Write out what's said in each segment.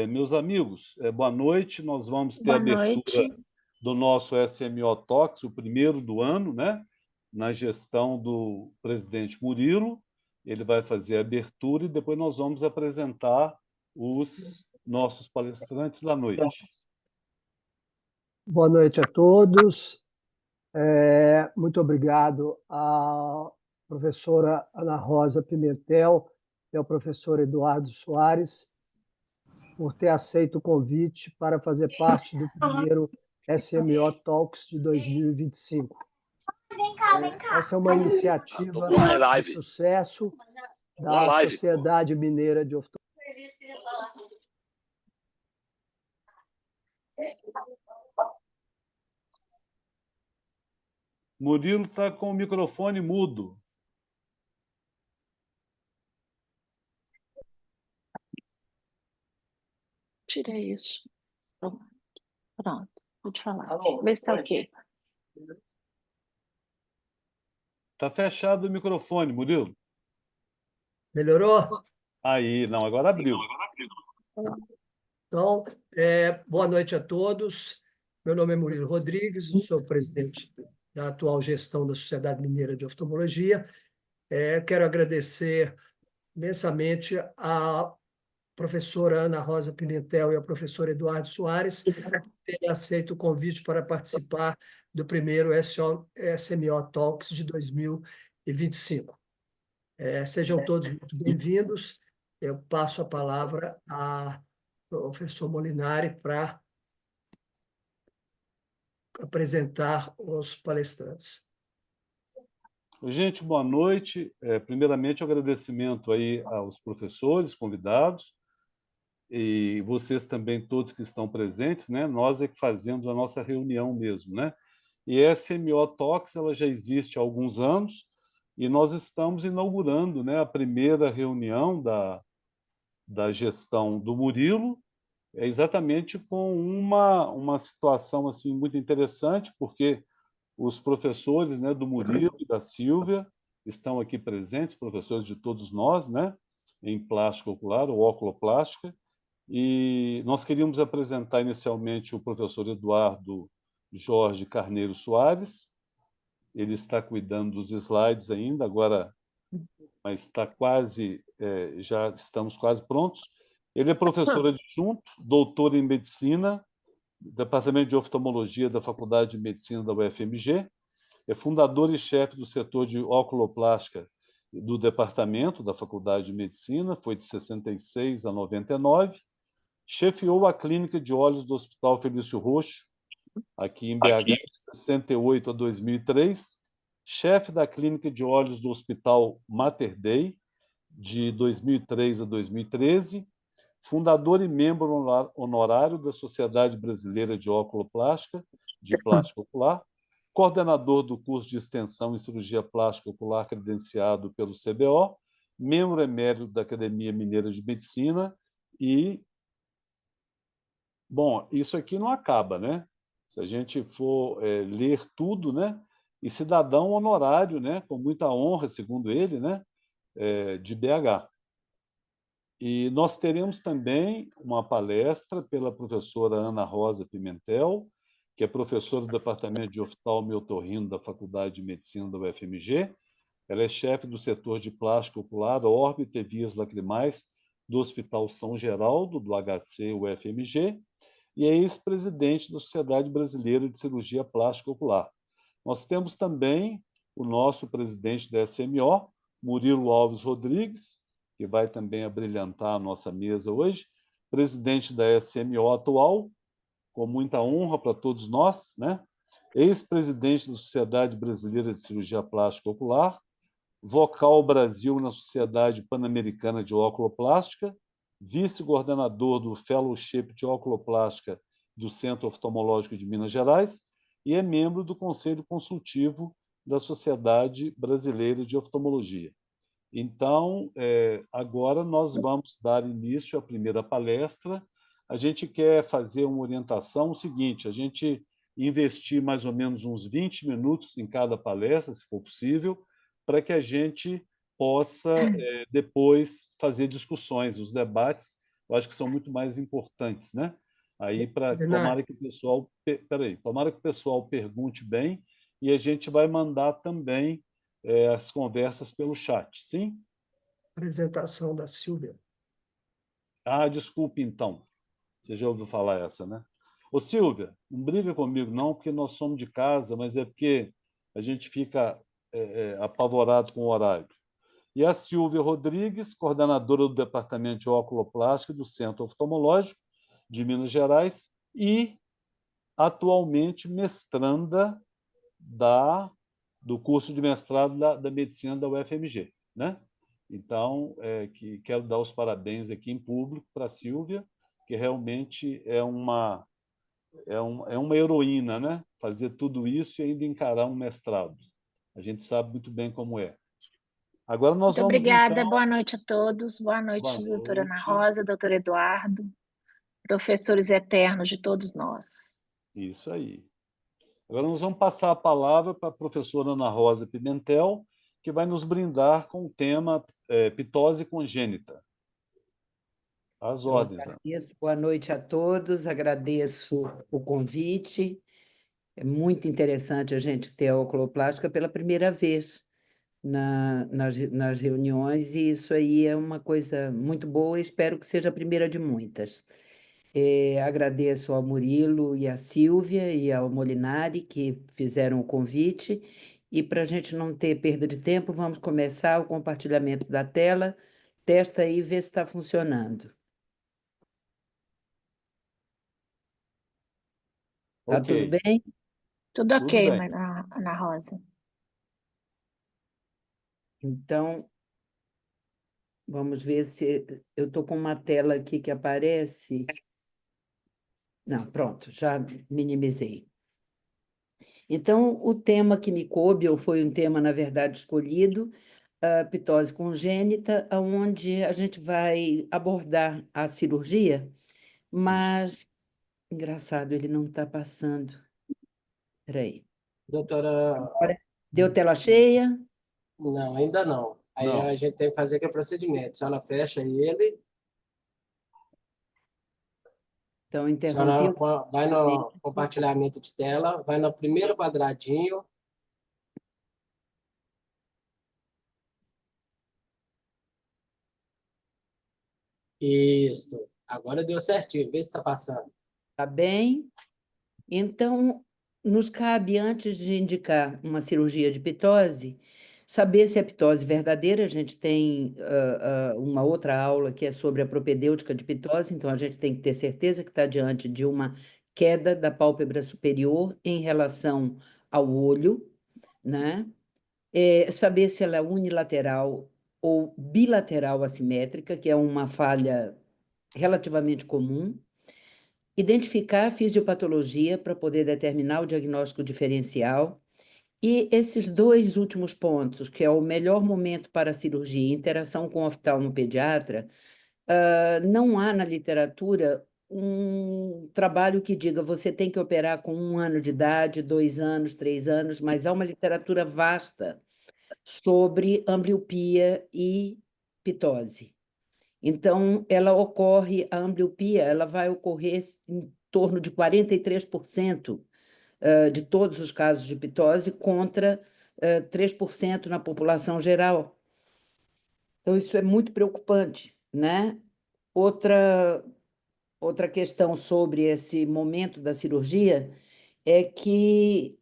Meus amigos, boa noite. Nós vamos ter a Boa abertura noite. do nosso SMO Talks, o primeiro do ano, né? Na gestão do presidente Murilo. Ele vai fazer a abertura e depois nós vamos apresentar os nossos palestrantes da noite. Boa noite a todos. Muito obrigado à professora Ana Rosa Pimentel e ao professor Eduardo Soares por ter aceito o convite para fazer parte do primeiro SMO Talks de 2025. Vem cá. Essa é uma iniciativa de sucesso da Sociedade Mineira de Oftalmologia. Murilo está com o microfone mudo. Tirei isso. Pronto, pode falar. Alô? Vê se está ok. Está fechado o microfone, Murilo. Melhorou? Aí, não, agora abriu. Então, boa noite a todos. Meu nome é Murilo Rodrigues, sou presidente da atual gestão da Sociedade Mineira de Oftalmologia. Quero agradecer imensamente à professora Ana Rosa Pimentel e ao professor Eduardo Soares por terem aceito o convite para participar do primeiro SMO Talks de 2025. Sejam todos muito bem-vindos. Eu passo a palavra ao professor Molinari para apresentar os palestrantes. Gente, boa noite. Primeiramente, um agradecimento aí aos professores convidados e vocês também, todos que estão presentes, né? Nós é que fazemos a nossa reunião mesmo, né? E a SMO Talks, ela já existe há alguns anos e nós estamos inaugurando, né, a primeira reunião da gestão do Murilo, exatamente com uma situação assim muito interessante, porque os professores, né, do Murilo e da Silvia estão aqui presentes, professores de todos nós, né, em plástica ocular ou oculoplástica, e nós queríamos apresentar inicialmente o professor Eduardo Jorge Carneiro Soares. Ele está cuidando dos slides ainda, agora, mas está quase, já estamos quase prontos. Ele é professor adjunto, doutor em medicina, Departamento de Oftalmologia da Faculdade de Medicina da UFMG, é fundador e chefe do setor de oculoplástica do departamento da Faculdade de Medicina, foi de 66 a 99, chefiou a clínica de olhos do Hospital Felício Roxo, aqui em BH, de 68 a 2003, chefe da clínica de olhos do Hospital Mater Dei, de 2003 a 2013, fundador e membro honorário da Sociedade Brasileira de Oculoplástica, de Plástica Ocular, coordenador do curso de extensão em cirurgia plástica ocular credenciado pelo CBO, membro emérito da Academia Mineira de Medicina e... Bom, isso aqui não acaba, né? Se a gente for ler tudo, né? E cidadão honorário, né? Com muita honra, segundo ele, né? De BH. E nós teremos também uma palestra pela professora Ana Rosa Pimentel, que é professora do Departamento de Oftalmo e Otorrino da Faculdade de Medicina da UFMG. Ela é chefe do setor de plástica ocular, órbita e vias lacrimais do Hospital São Geraldo, do HC UFMG, e é ex-presidente da Sociedade Brasileira de Cirurgia Plástica Ocular. Nós temos também o nosso presidente da SMO, Murilo Alves Rodrigues, que vai também abrilhantar a nossa mesa hoje, presidente da SMO atual, com muita honra para todos nós, né? Ex-presidente da Sociedade Brasileira de Cirurgia Plástica Ocular, vocal Brasil na Sociedade Pan-Americana de Oculoplástica, vice-coordenador do Fellowship de Oculoplástica do Centro Oftalmológico de Minas Gerais e é membro do Conselho Consultivo da Sociedade Brasileira de Oftalmologia. Então, agora nós vamos dar início à primeira palestra. A gente quer fazer uma orientação, o seguinte, a gente investir mais ou menos uns 20 minutos em cada palestra, se for possível, para que a gente possa depois fazer discussões, os debates eu acho que são muito mais importantes, né? Aí para Bernardo, tomara que o pessoal, peraí, tomara que o pessoal pergunte bem e a gente vai mandar também as conversas pelo chat, sim? apresentação da Silvia. Ah, desculpe então. Você já ouviu falar essa, né? Ô Silvia, não briga comigo não, porque nós somos de casa, mas é porque a gente fica apavorado com o horário. E a Silvia Rodrigues, coordenadora do Departamento de Oculoplástica do Centro Oftalmológico de Minas Gerais e atualmente mestranda do curso de mestrado da medicina da UFMG, né? Então, quero dar os parabéns aqui em público para a Silvia, que realmente é uma heroína, né? Fazer tudo isso e ainda encarar um mestrado. A gente sabe muito bem como é. Agora nós Muito vamos, obrigada, então... boa noite a todos. Boa Boa noite, doutora Ana noite. Rosa, doutor Eduardo, professores eternos de todos nós. Isso aí. Agora nós vamos passar a palavra para a professora Ana Rosa Pimentel, que vai nos brindar com o tema pitose congênita. Às Eu ordens, Ana. agradeço, boa noite a todos, agradeço o convite. É muito interessante a gente ter a oculoplástica pela primeira vez nas reuniões, e isso aí é uma coisa muito boa, e espero que seja a primeira de muitas. Agradeço ao Murilo e à Silvia e ao Molinari que fizeram o convite, e para a gente não ter perda de tempo, vamos começar o compartilhamento da tela. Testa aí e vê se está funcionando. Tá tudo Ok, bem? Tudo tudo ok, bem. Ana Rosa. Então, vamos ver se eu estou com uma tela aqui que aparece. Não, pronto, já minimizei. Então, o tema que me coube, ou foi um tema, na verdade, escolhido, a pitose congênita, onde a gente vai abordar a cirurgia, mas, engraçado, ele não está passando. Espera aí. Doutora, Deu tela cheia? não, ainda não. Aí a Não. gente tem que fazer aquele procedimento. A senhora fecha ele, Então, a interrompi senhora o vai no compartilhamento. compartilhamento de tela, vai no primeiro quadradinho, isso. Agora deu certinho, vê se está passando. Tá bem? Então, nos cabe, antes de indicar uma cirurgia de pitose, saber se é pitose verdadeira. A gente tem uma outra aula que é sobre a propedêutica de pitose, então a gente tem que ter certeza que está diante de uma queda da pálpebra superior em relação ao olho, né? Saber se ela é unilateral ou bilateral assimétrica, que é uma falha relativamente comum. Identificar a fisiopatologia para poder determinar o diagnóstico diferencial. E esses dois últimos pontos, que é o melhor momento para a cirurgia, interação com o oftalmopediatra, não há na literatura um trabalho que diga você tem que operar com 1 ano de idade, 2 anos, 3 anos, mas há uma literatura vasta sobre ambliopia e pitose. Então, a ambliopia, ela vai ocorrer em torno de 43% de todos os casos de pitose contra 3% na população geral. Então, isso é muito preocupante, né? Outra questão sobre esse momento da cirurgia é que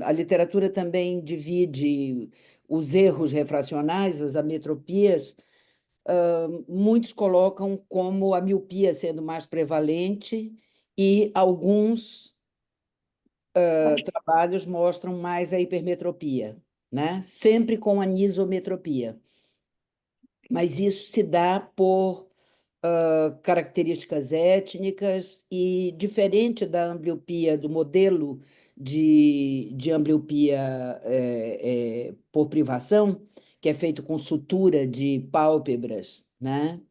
a literatura também divide os erros refracionais, as ametropias. Muitos colocam como a miopia sendo mais prevalente, e alguns trabalhos mostram mais a hipermetropia, né? Sempre com anisometropia. Mas isso se dá por características étnicas, e diferente da ambliopia, do modelo de ambliopia por privação, que é feito com sutura de pálpebras, né?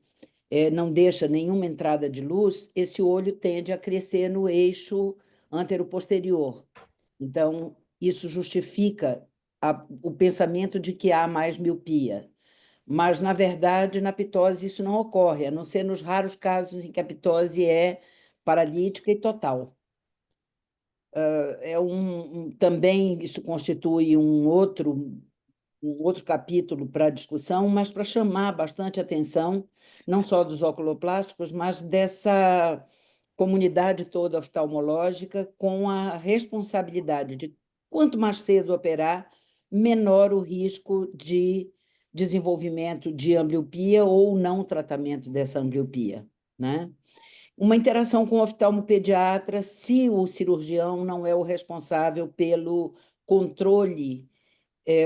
Não deixa nenhuma entrada de luz, esse olho tende a crescer no eixo antero-posterior. Então, isso justifica o pensamento de que há mais miopia. mas, na verdade, na pitose isso não ocorre, a não ser nos raros casos em que a pitose é paralítica e total. Também isso constitui um outro capítulo para a discussão, mas para chamar bastante atenção, não só dos oculoplásticos, mas dessa comunidade toda oftalmológica, com a responsabilidade de, quanto mais cedo operar, menor o risco de desenvolvimento de ambliopia ou não tratamento dessa ambliopia, né? Uma interação com o oftalmopediatra, se o cirurgião não é o responsável pelo controle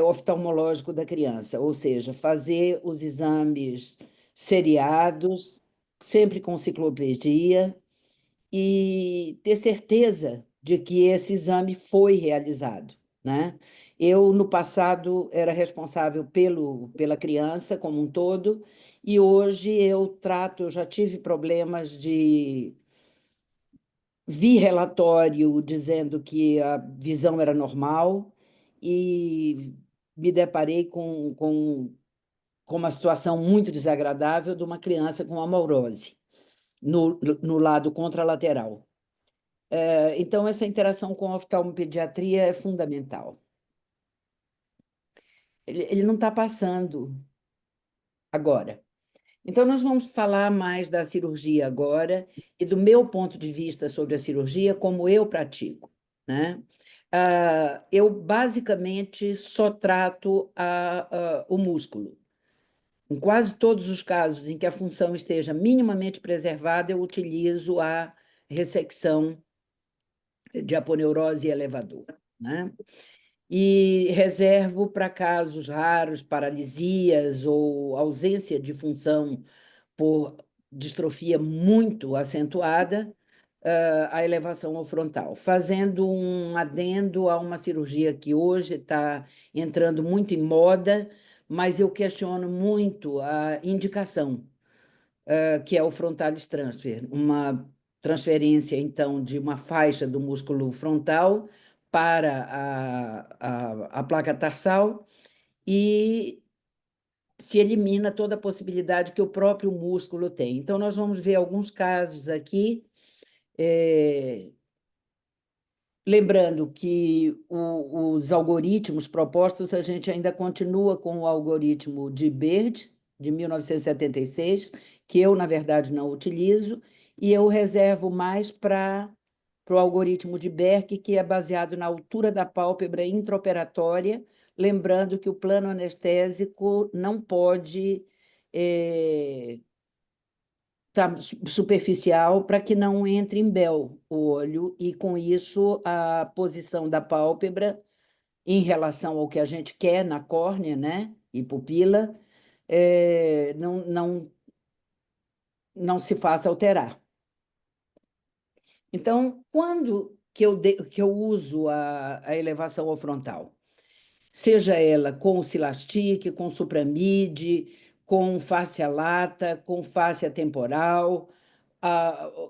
oftalmológico da criança, ou seja, fazer os exames seriados, sempre com cicloplegia, e ter certeza de que esse exame foi realizado, né? Eu, no passado, era responsável pela criança como um todo, e hoje eu já tive problemas de... Vi relatório dizendo que a visão era normal e me deparei com uma situação muito desagradável de uma criança com amaurose no lado contralateral. Então, essa interação com a oftalmopediatria é fundamental. Ele não está passando agora. Então, nós vamos falar mais da cirurgia agora e do meu ponto de vista sobre a cirurgia, como eu pratico, né? Eu, basicamente, só trato o músculo. Em quase todos os casos em que a função esteja minimamente preservada, eu utilizo a ressecção de aponeurose e elevador, né? E reservo para casos raros, paralisias ou ausência de função por distrofia muito acentuada, a elevação ao frontal, fazendo um adendo a uma cirurgia que hoje está entrando muito em moda, mas eu questiono muito a indicação, que é o frontalis transfer, uma transferência, então, de uma faixa do músculo frontal para a placa tarsal, e se elimina toda a possibilidade que o próprio músculo tem. Então, nós vamos ver alguns casos aqui, lembrando que os algoritmos propostos, a gente ainda continua com o algoritmo de Baird, de 1976, que eu, na verdade, não utilizo, e eu reservo mais para o algoritmo de Berk, que é baseado na altura da pálpebra intraoperatória, lembrando que o plano anestésico não pode estar superficial para que não entre em véu o olho, e, com isso, a posição da pálpebra em relação ao que a gente quer na córnea, né, e pupila, não se faça alterar. Então, quando que eu uso a elevação ao frontal? Seja ela com Silastic, com Supramid, com fáscia lata, com fáscia temporal,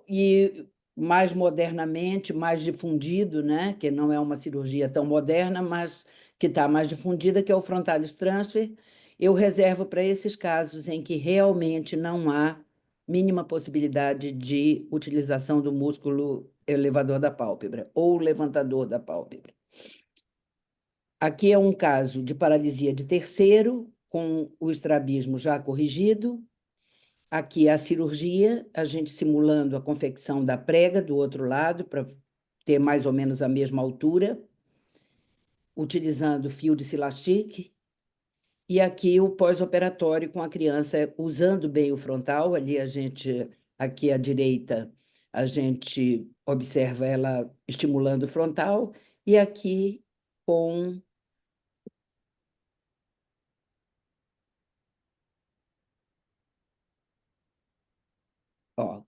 e mais modernamente, mais difundido, né, que não é uma cirurgia tão moderna, mas que está mais difundida, que é o frontalis transfer. Eu reservo para esses casos em que realmente não há mínima possibilidade de utilização do músculo elevador da pálpebra ou levantador da pálpebra. Aqui é um caso de paralisia de terceiro, com o estrabismo já corrigido. Aqui é a cirurgia, a gente simulando a confecção da prega do outro lado, para ter mais ou menos a mesma altura, utilizando fio de Silastic. E aqui o pós-operatório com a criança usando bem o frontal. Aqui à direita, a gente observa ela estimulando o frontal, e aqui com... Ó,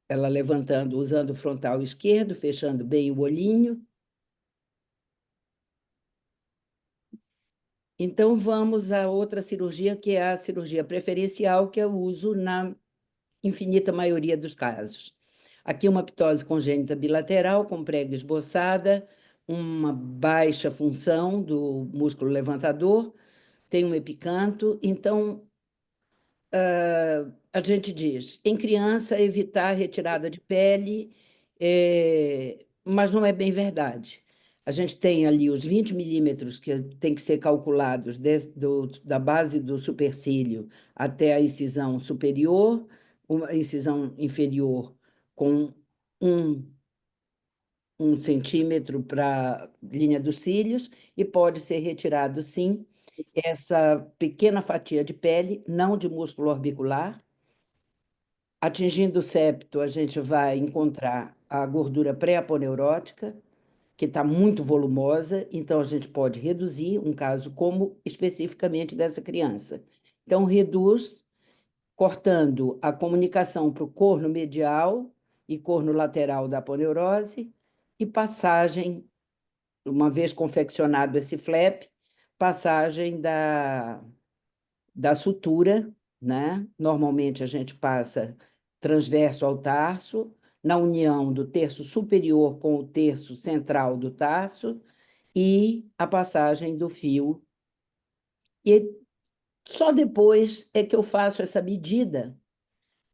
ela levantando, usando o frontal esquerdo, fechando bem o olhinho. Então, vamos à outra cirurgia, que é a cirurgia preferencial, que eu uso na infinita maioria dos casos. Aqui uma ptose congênita bilateral, com prega esboçada, uma baixa função do músculo levantador, tem um epicanto. Então, a gente diz, em criança, evitar a retirada de pele, mas não é bem verdade. A gente tem ali os 20 milímetros que tem que ser calculados da base do supercílio até a incisão superior, uma incisão inferior com um, 1 centímetro para a linha dos cílios, e pode ser retirado, sim, essa pequena fatia de pele, não de músculo orbicular. Atingindo o septo, a gente vai encontrar a gordura pré-aponeurótica, que está muito volumosa, então a gente pode reduzir um caso como especificamente dessa criança. Então, reduz cortando a comunicação para o corno medial e corno lateral da aponeurose e passagem, uma vez confeccionado esse flap, passagem da sutura, né? Normalmente a gente passa transverso ao tarso, na união do terço superior com o terço central do tarso, e a passagem do fio. E só depois é que eu faço essa medida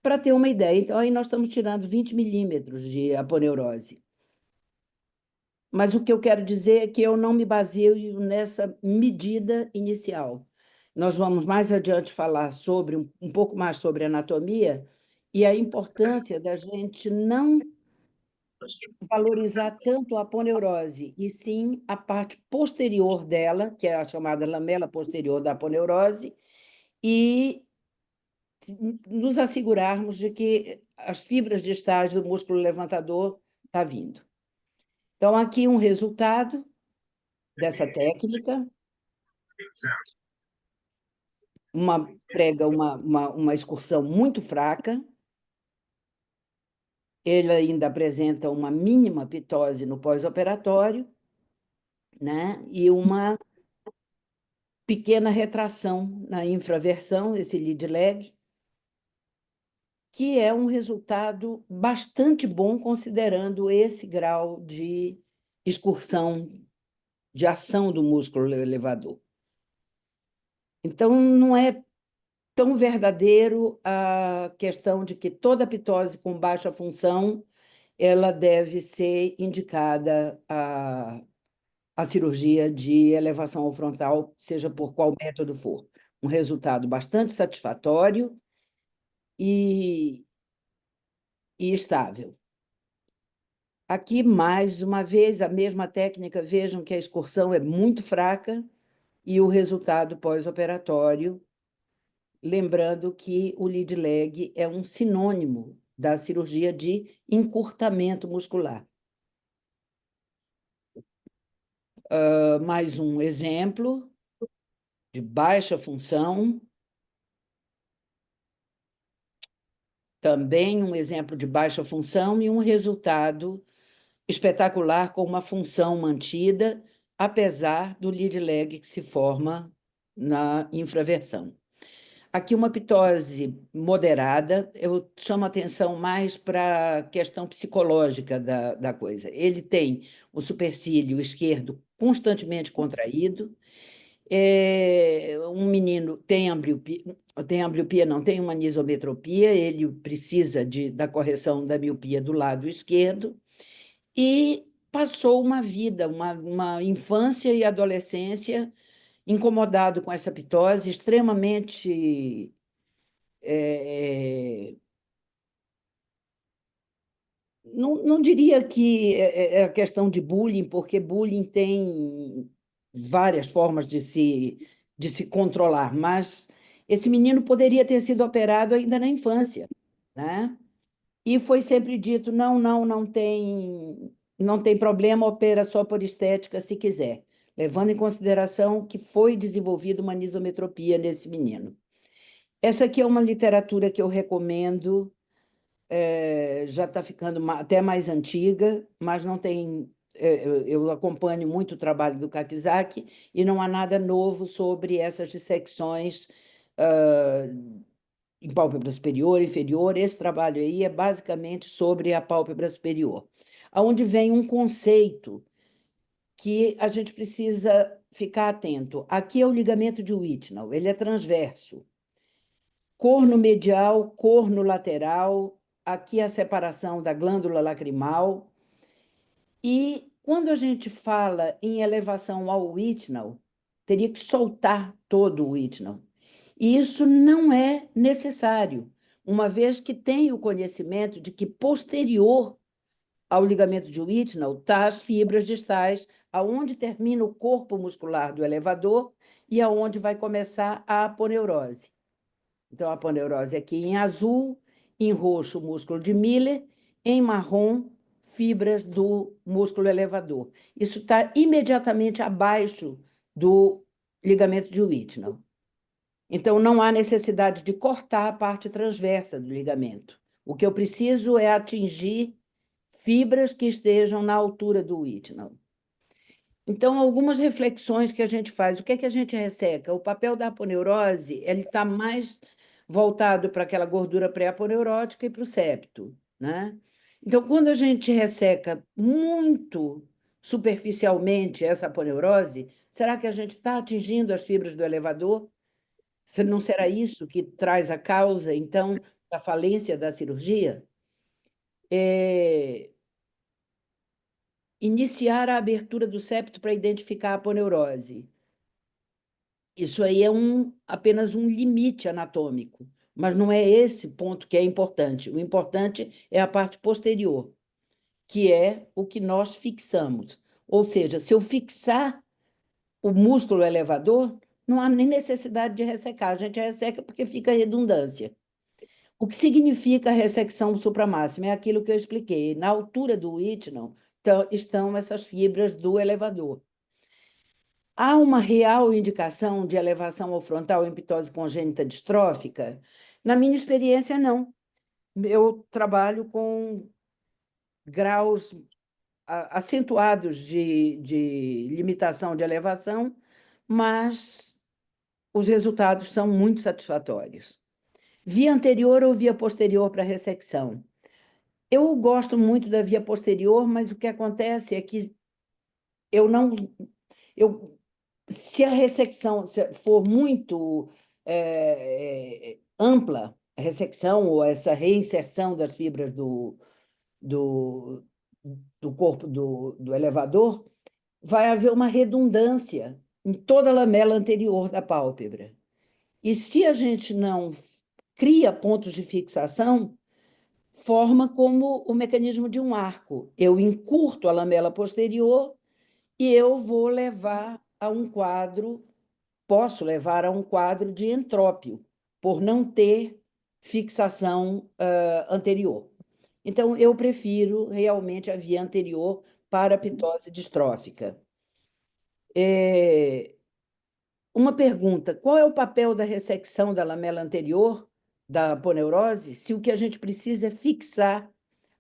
para ter uma ideia. Então, aí nós estamos tirando 20 milímetros de aponeurose. Mas o que eu quero dizer é que eu não me baseio nessa medida inicial. Nós vamos mais adiante falar sobre um pouco mais sobre anatomia e a importância da gente não valorizar tanto a aponeurose, e sim a parte posterior dela, que é a chamada lamela posterior da aponeurose, e nos assegurarmos de que as fibras distais do músculo levantador está vindo. Então, aqui um resultado dessa técnica. Prega uma excursão muito fraca. Ele ainda apresenta uma mínima pitose no pós-operatório, né? E uma pequena retração na infraversão, esse lead lag, que é um resultado bastante bom considerando esse grau de excursão, de ação do músculo elevador. Então, não é tão verdadeiro a questão de que toda pitose com baixa função ela deve ser indicada a cirurgia de elevação ao frontal, seja por qual método for. Um resultado bastante satisfatório e estável. Aqui, mais uma vez, a mesma técnica. Vejam que a excursão é muito fraca e o resultado pós-operatório, lembrando que o lead lag é um sinônimo da cirurgia de encurtamento muscular. Mais um exemplo de baixa função. Também um exemplo de baixa função e um resultado espetacular com uma função mantida, apesar do lead lag que se forma na infraversão. Aqui uma pitose moderada, eu chamo atenção mais para a questão psicológica da coisa. Ele tem o supercílio esquerdo constantemente contraído, um menino tem ambliopia, não, tem uma anisometropia, ele precisa da correção da miopia do lado esquerdo, e passou uma vida, uma infância e adolescência incomodado com essa pitose, extremamente não diria que é a questão de bullying, porque bullying tem várias formas de se controlar, mas esse menino poderia ter sido operado ainda na infância, né? E foi sempre dito, não tem problema, opera só por estética se quiser, levando em consideração que foi desenvolvida uma anisometropia nesse menino. Essa aqui é uma literatura que eu recomendo, já está ficando até mais antiga, mas não tem. Eu acompanho muito o trabalho do Kakizaki e não há nada novo sobre essas dissecções em pálpebra superior, inferior. Esse trabalho aí é basicamente sobre a pálpebra superior, onde vem um conceito que a gente precisa ficar atento. Aqui é o ligamento de Whitnall, ele é transverso. corno medial, corno lateral, aqui a separação da glândula lacrimal. E quando a gente fala em elevação ao Whitnall, teria que soltar todo o Whitnall. E isso não é necessário, uma vez que tem o conhecimento de que posterior ao ligamento de Whitnall está as fibras distais, aonde termina o corpo muscular do elevador e aonde vai começar a aponeurose. Então, a aponeurose aqui em azul, em roxo, o músculo de Miller, em marrom, fibras do músculo elevador. Isso está imediatamente abaixo do ligamento de Whitnall. Então, não há necessidade de cortar a parte transversa do ligamento. O que eu preciso é atingir fibras que estejam na altura do Whitnall. Então, algumas reflexões que a gente faz. O que é que a gente resseca? O papel da aponeurose, ele está mais voltado para aquela gordura pré-aponeurótica e para o septo, né? Então, quando a gente resseca muito superficialmente essa aponeurose, será que a gente está atingindo as fibras do elevador? Não será isso que traz a causa, então, da falência da cirurgia? Iniciar a abertura do septo para identificar a aponeurose. Isso aí é apenas um limite anatômico, mas não é esse ponto que é importante. O importante é a parte posterior, que é o que nós fixamos. Ou seja, se eu fixar o músculo elevador, não há nem necessidade de ressecar. A gente resseca porque fica redundância. O que significa a ressecção supramáxima? É aquilo que eu expliquei. Na altura do Whitnall estão essas fibras do elevador. Há uma real indicação de elevação ao frontal em pitose congênita distrófica? Na minha experiência, não. Eu trabalho com graus acentuados de limitação de elevação, mas os resultados são muito satisfatórios. Via anterior ou via posterior para ressecção? Eu gosto muito da via posterior, mas o que acontece é que se a ressecção for muito ampla, a ressecção ou essa reinserção das fibras do corpo do elevador, vai haver uma redundância em toda a lamela anterior da pálpebra. E se a gente não cria pontos de fixação, forma como o mecanismo de um arco. Eu encurto a lamela posterior e eu vou levar a um quadro, posso levar a um quadro de entrópio, por não ter fixação anterior. Então, eu prefiro realmente a via anterior para a pitose distrófica. Uma pergunta: qual é o papel da ressecção da lamela anterior, da aponeurose, se o que a gente precisa é fixar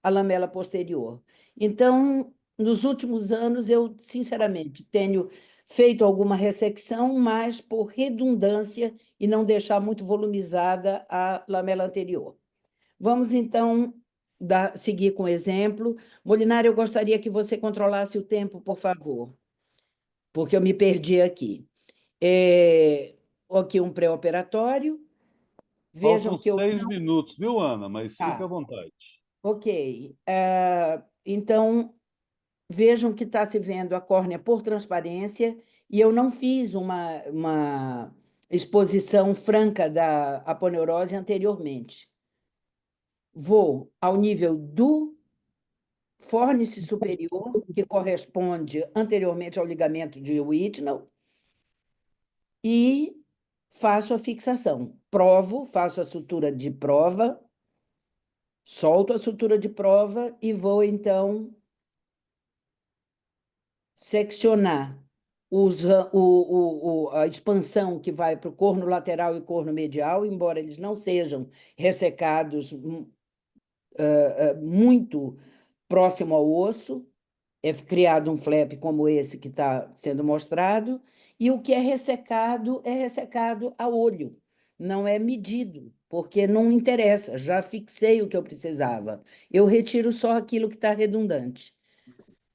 a lamela posterior? Então, nos últimos anos, eu, sinceramente, tenho feito alguma ressecção, mas por redundância e não deixar muito volumizada a lamela anterior. Vamos, então, seguir com o exemplo. Molinari, eu gostaria que você controlasse o tempo, por favor, porque eu me perdi aqui. Aqui um pré-operatório. Vejam Faltam que eu 6 minutos, viu, Ana? Mas Tá. fica à vontade. Ok. Então, vejam que está se vendo a córnea por transparência e eu não fiz uma exposição franca da aponeurose anteriormente. Vou ao nível do fórnice superior, que corresponde anteriormente ao ligamento de Whitnall, e faço a fixação. Provo, faço a sutura de prova, solto a sutura de prova e vou, então, seccionar a expansão que vai para o corno lateral e corno medial, embora eles não sejam ressecados muito próximo ao osso, é criado um flap como esse que está sendo mostrado, e o que é ressecado a olho, não é medido, porque não interessa, já fixei o que eu precisava. Eu retiro só aquilo que está redundante.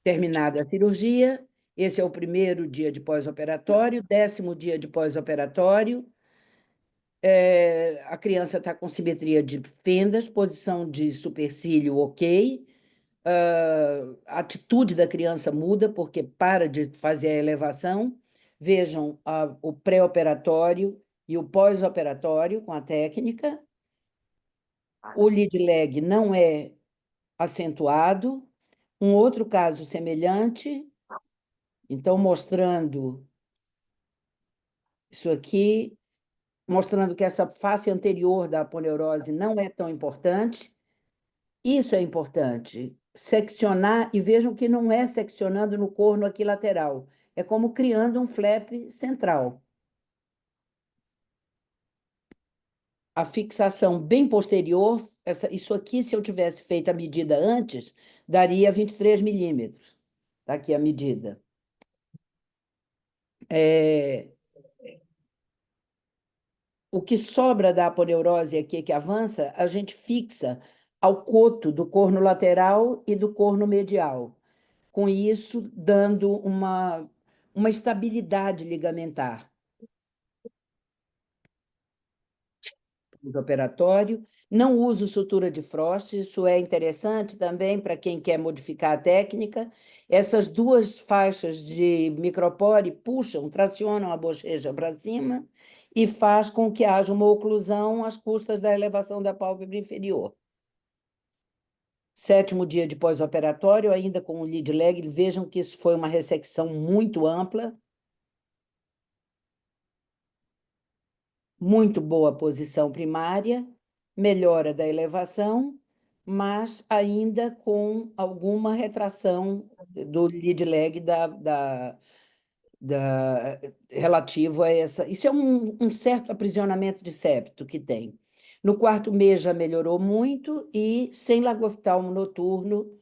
Terminada a cirurgia, esse é o primeiro dia de pós-operatório, 10º dia de pós-operatório. A criança está com simetria de fendas, posição de supercílio ok, a atitude da criança muda porque para de fazer a elevação. Vejam o pré-operatório e o pós-operatório com a técnica. O lead lag não é acentuado. Um outro caso semelhante, então mostrando isso aqui, mostrando que essa face anterior da aponeurose não é tão importante. Isso é importante, seccionar, e vejam que não é seccionando no corno aqui lateral, é como criando um flap central. A fixação bem posterior, isso aqui, se eu tivesse feito a medida antes, daria 23 milímetros. Está aqui a medida. O que sobra da aponeurose aqui, que avança, a gente fixa ao coto do corno lateral e do corno medial. Com isso, dando uma estabilidade ligamentar. Operatório. Não uso sutura de Frost, isso é interessante também para quem quer modificar a técnica. Essas duas faixas de micropore puxam, tracionam a bochecha para cima e faz com que haja uma oclusão às custas da elevação da pálpebra inferior. 7º dia de pós-operatório, ainda com o lead lag, vejam que isso foi uma ressecção muito ampla. Muito boa posição primária, melhora da elevação, mas ainda com alguma retração do lead lag relativo a essa. Isso é um certo aprisionamento de septo que tem. No 4º mês já melhorou muito e sem lagoftalmo noturno,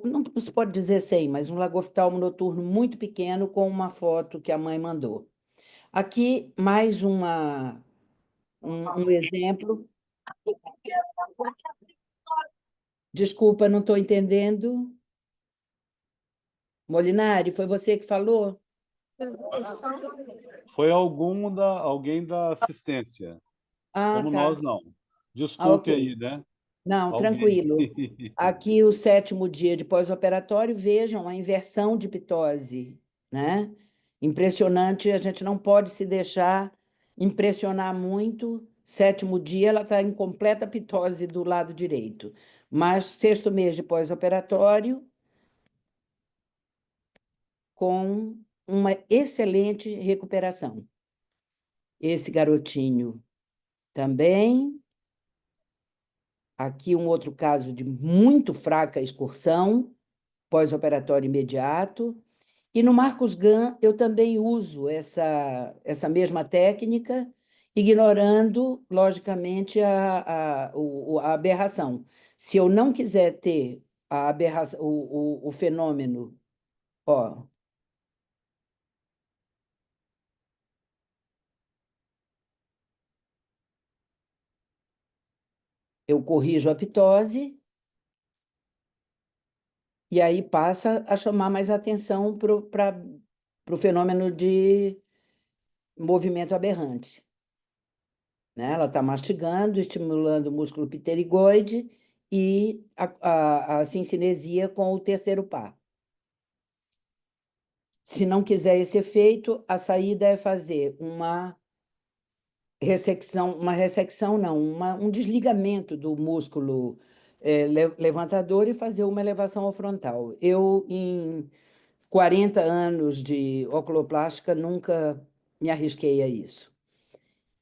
não se pode dizer sem, mas um lagoftalmo noturno muito pequeno com uma foto que a mãe mandou. Aqui, mais um exemplo. Desculpa, não estou entendendo. Molinari, foi você que falou? Foi alguém da assistência. Ah, Como tá. nós, não. Ah, Desculpe ok. aí, né? Não, Alguém. tranquilo. Aqui, o 7º dia de pós-operatório, vejam a inversão de pitose, né? Impressionante, a gente não pode se deixar impressionar muito. 7º dia, ela está em completa pitose do lado direito. Mas 6º mês de pós-operatório, com uma excelente recuperação. Esse garotinho também. Aqui um outro caso de muito fraca excursão, pós-operatório imediato. E no Marcus Gunn, eu também uso essa mesma técnica, ignorando, logicamente, a aberração. Se eu não quiser ter a aberração, o fenômeno, ó, eu corrijo a pitose, e aí passa a chamar mais atenção para o fenômeno de movimento aberrante. Né? Ela está mastigando, estimulando o músculo pterigoide e a sincinesia com o terceiro par. Se não quiser esse efeito, a saída é fazer uma ressecção não, um desligamento do músculo levantador e fazer uma elevação ao frontal. Eu, em 40 anos de oculoplástica, nunca me arrisquei a isso.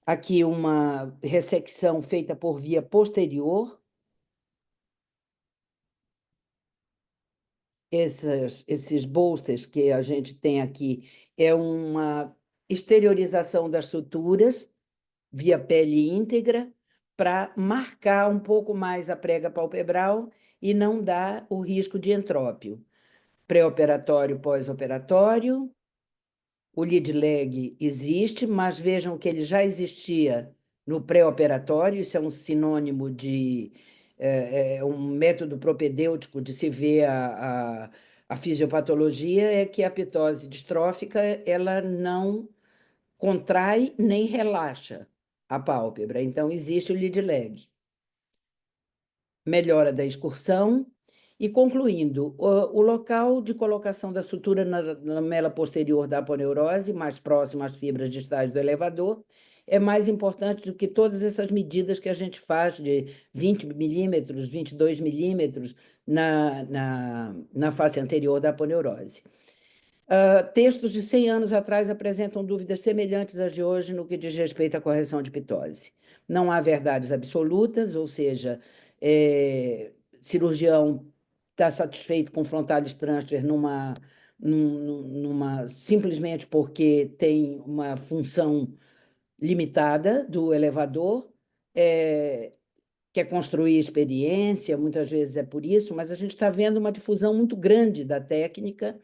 Aqui uma ressecção feita por via posterior. Esses bolsters que a gente tem aqui é uma exteriorização das suturas via pele íntegra para marcar um pouco mais a prega palpebral e não dar o risco de entrópio. Pré-operatório, pós-operatório. O lead lag existe, mas vejam que ele já existia no pré-operatório, isso é um sinônimo de um método propedêutico de se ver a fisiopatologia, é que a pitose distrófica ela não contrai nem relaxa, a pálpebra. Então, existe o lead lag. Melhora da excursão. E, concluindo, o local de colocação da sutura na lamela posterior da aponeurose, mais próximo às fibras distais do elevador, é mais importante do que todas essas medidas que a gente faz de 20 milímetros, 22 milímetros na face anterior da aponeurose. Textos de 100 anos atrás apresentam dúvidas semelhantes às de hoje no que diz respeito à correção de pitose. Não há verdades absolutas, ou seja, cirurgião está satisfeito com frontalis transfer simplesmente porque tem uma função limitada do elevador, quer construir experiência, muitas vezes é por isso, mas a gente está vendo uma difusão muito grande da técnica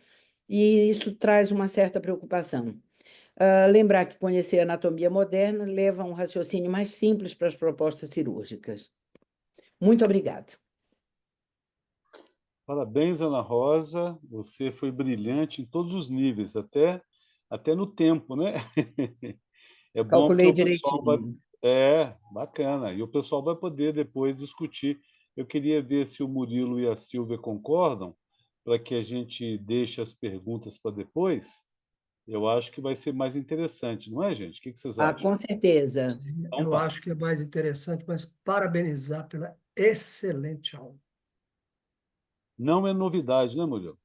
e isso traz uma certa preocupação. Lembrar que conhecer a anatomia moderna leva a um raciocínio mais simples para as propostas cirúrgicas. Muito obrigada. Parabéns, Ana Rosa. Você foi brilhante em todos os níveis, até no tempo, né? É bom porque Calculei o pessoal vai... direitinho. Bacana. E o pessoal vai poder depois discutir. Eu queria ver se o Murilo e a Silvia concordam, para que a gente deixe as perguntas para depois. Eu acho que vai ser mais interessante, não é, gente? O que vocês acham? Com certeza. Sim, Então eu tá. acho que é mais interessante, mas parabenizar pela excelente aula. Não é novidade, né, Murilo?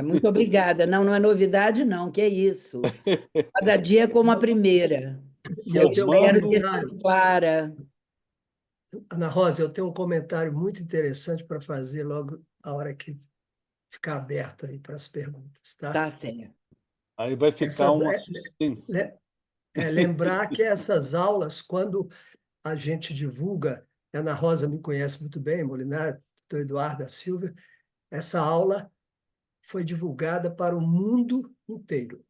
Muito obrigada. Não é novidade, não, que é isso. Cada dia é como a primeira. E Eu eu tenho um espero ter comentário, sido clara. Ana Rosa, eu tenho um comentário muito interessante para fazer logo a hora que ficar aberto aí para as perguntas, tá? Tá certo. Aí vai ficar Essas, uma suspense. lembrar que essas aulas, quando a gente divulga, a Ana Rosa me conhece muito bem, Molinari, doutor Eduardo da Silva, essa aula foi divulgada para o mundo inteiro.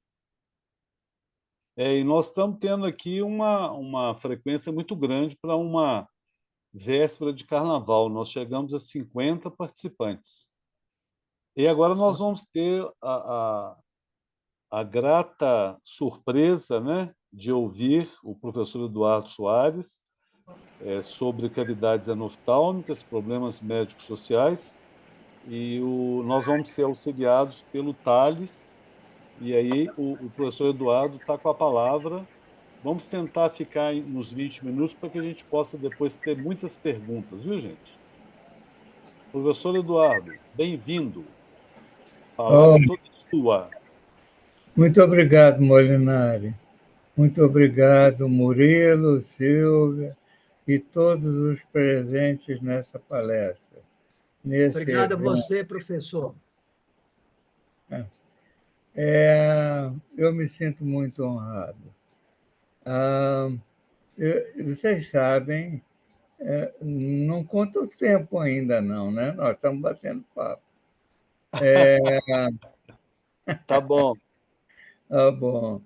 E nós estamos tendo aqui uma frequência muito grande para uma véspera de carnaval. Nós chegamos a 50 participantes. E agora nós vamos ter a grata surpresa, né, de ouvir o professor Eduardo Soares sobre cavidades anoftálmicas, problemas médicos sociais, e nós vamos ser auxiliados pelo Thales, e aí o professor Eduardo está com a palavra. Vamos tentar ficar nos 20 minutos para que a gente possa depois ter muitas perguntas, viu, gente? Professor Eduardo, bem-vindo. A palavra Oh, é toda sua. muito obrigado, Molinari. Muito obrigado, Murilo, Silvia e todos os presentes nessa palestra, nesse Obrigado a evento. você, professor. Eu me sinto muito honrado. Vocês sabem, não conta o tempo ainda não, né? Nós estamos batendo papo. Tá bom. Tá bom.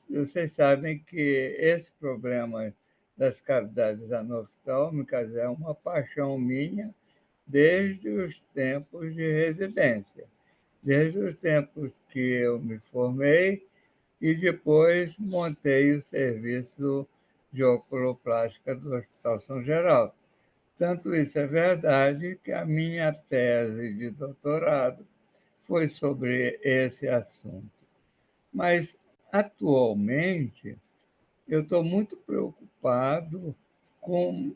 Vocês sabem que esse problema das cavidades anoftálmicas é uma paixão minha desde os tempos de residência, desde os tempos que eu me formei e depois montei o serviço de oculoplástica do Hospital São Geraldo. Tanto isso é verdade que a minha tese de doutorado foi sobre esse assunto. Mas, atualmente, eu estou muito preocupado com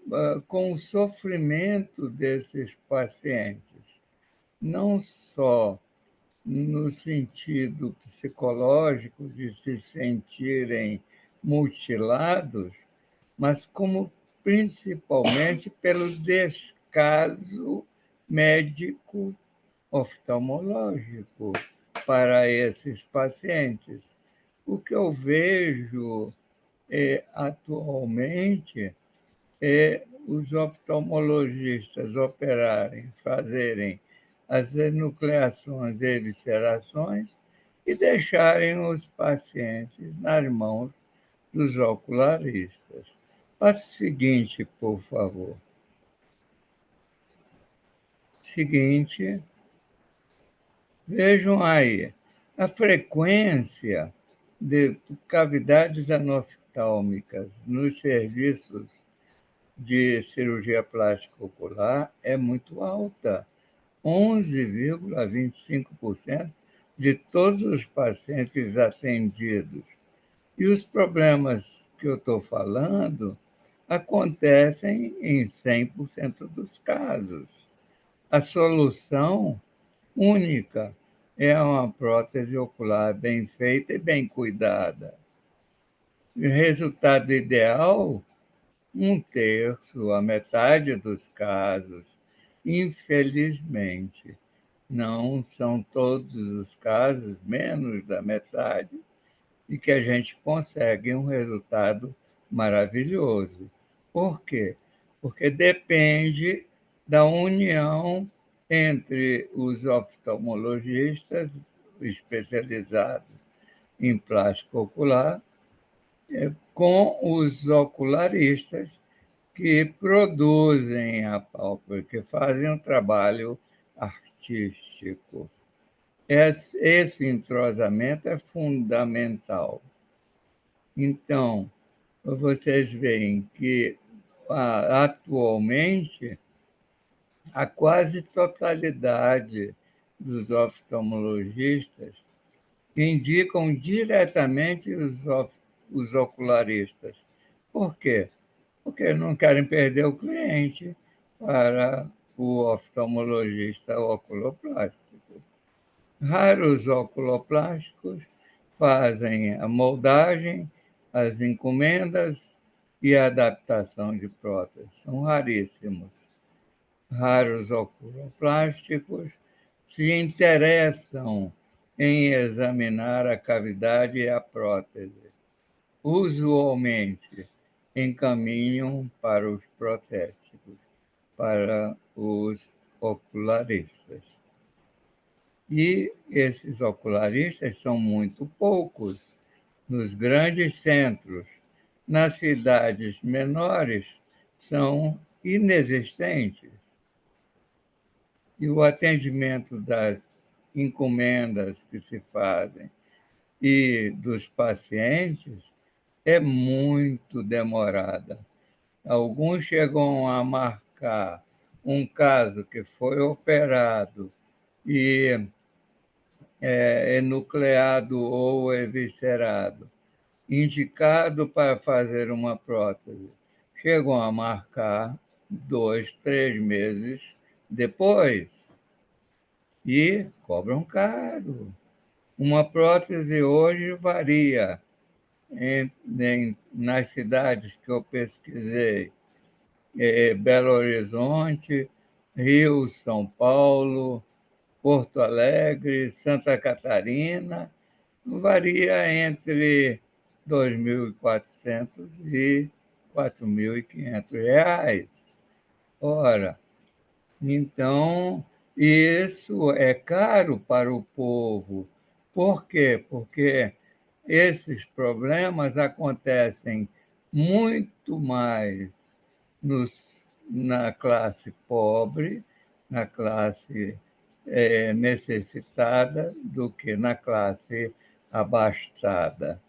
o sofrimento desses pacientes, não só no sentido psicológico de se sentirem mutilados, mas como principalmente pelo descaso médico oftalmológico para esses pacientes. O que eu vejo atualmente é os oftalmologistas fazerem as enucleações e eviscerações e deixarem os pacientes nas mãos dos ocularistas. Passo seguinte, por favor. Seguinte, vejam aí, a frequência de cavidades oftálmicas nos serviços de cirurgia plástica ocular é muito alta. 11,25% de todos os pacientes atendidos. E os problemas que eu estou falando acontecem em 100% dos casos. A solução única é uma prótese ocular bem feita e bem cuidada. O resultado ideal, 1/3, a metade dos casos. Infelizmente, não são todos os casos, menos da metade, e que a gente consegue um resultado maravilhoso. Por quê? Porque depende da união entre os oftalmologistas especializados em plástico ocular com os ocularistas que produzem a pálpebra, que fazem um trabalho artístico. Esse entrosamento é fundamental. Então, vocês veem que, atualmente, a quase totalidade dos oftalmologistas indicam diretamente os ocularistas. Por quê? Porque não querem perder o cliente para o oftalmologista oculoplástico. Raros oculoplásticos fazem a moldagem, as encomendas e a adaptação de próteses. São raríssimos. Raros oculoplásticos se interessam em examinar a cavidade e a prótese. Usualmente, encaminham para os protéticos, para os ocularistas. E esses ocularistas são muito poucos nos grandes centros. Nas cidades menores, são inexistentes. E o atendimento das encomendas que se fazem e dos pacientes é muito demorada. Alguns chegam a marcar um caso que foi operado e enucleado ou eviscerado, indicado para fazer uma prótese. Chegam a marcar 2, 3 meses depois e cobram caro. Uma prótese hoje varia nas cidades que eu pesquisei, Belo Horizonte, Rio, São Paulo, Porto Alegre, Santa Catarina, varia entre R$ 2.400 e R$ 4.500. Ora, então, isso é caro para o povo. Por quê? Porque esses problemas acontecem muito mais na classe pobre, na classe necessitada, do que na classe abastada.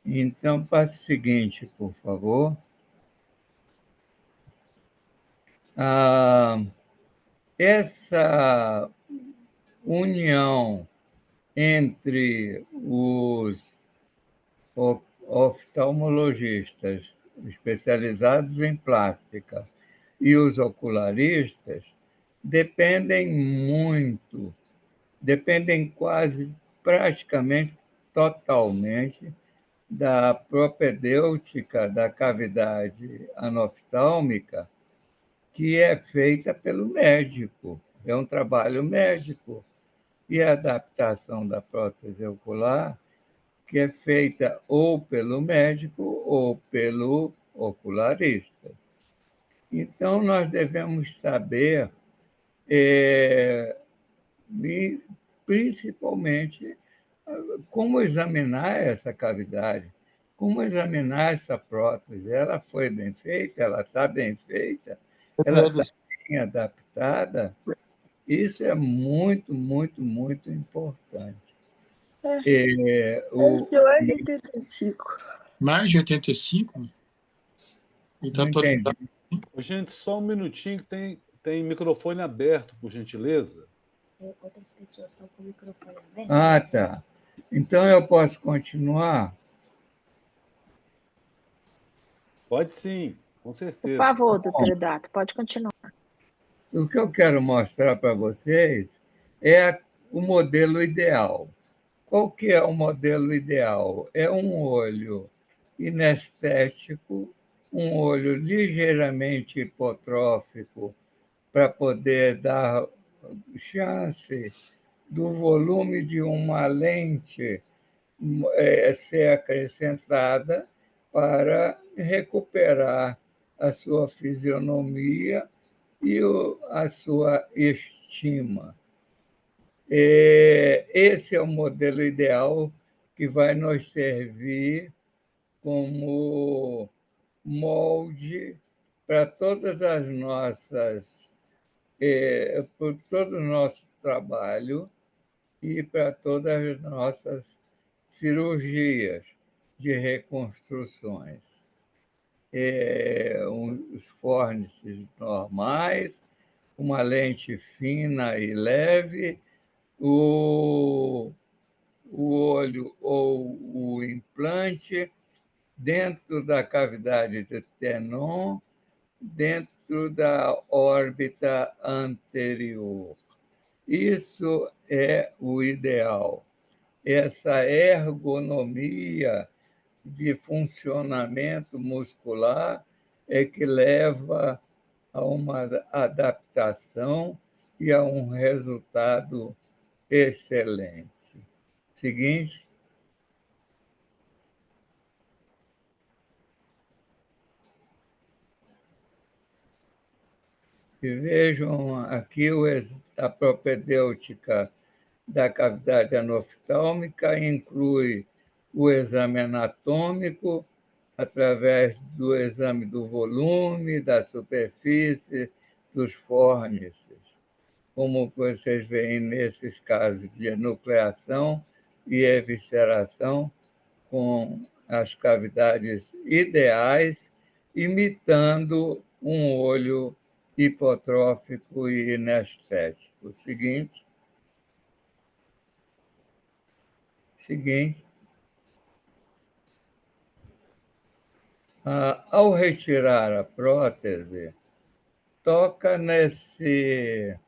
Então, passe o seguinte, por favor. Essa união entre os oftalmologistas especializados em plástica e os ocularistas dependem quase praticamente totalmente da propedêutica da cavidade anoftálmica, que é feita pelo médico, é um trabalho médico, e a adaptação da prótese ocular, que é feita ou pelo médico ou pelo ocularista. Então, nós devemos saber, principalmente, como examinar essa cavidade, como examinar essa prótese. Ela foi bem feita, ela está bem feita, ela está bem adaptada. Isso é muito, muito, muito importante. É 8h85. Mais de 85? Ele Não está todo. entendi. Ô, gente, só um minutinho que tem microfone aberto, por gentileza. Outras pessoas estão com o microfone aberto. Ah, tá. Então eu posso continuar? Pode sim, com Por certeza. favor, doutor Hidato, pode continuar. O que eu quero mostrar para vocês é o modelo ideal. Qual que é o modelo ideal? É um olho inestético, um olho ligeiramente hipotrófico para poder dar chance do volume de uma lente ser acrescentada para recuperar a sua fisionomia e a sua estima. Esse é o modelo ideal que vai nos servir como molde para todas as nossas, por todo o nosso trabalho e para todas as nossas cirurgias de reconstruções. Os fórnices normais, uma lente fina e leve, o olho ou o implante dentro da cavidade do tenon, dentro da órbita anterior. Isso é o ideal. Essa ergonomia de funcionamento muscular é que leva a uma adaptação e a um resultado excelente. Seguinte. E vejam aqui a propedêutica da cavidade anoftálmica inclui o exame anatômico, através do exame do volume, da superfície, dos fórnices. Como vocês veem nesses casos de enucleação e evisceração, com as cavidades ideais, imitando um olho hipotrófico e inestético. Seguinte. Ao retirar a prótese, toca nesse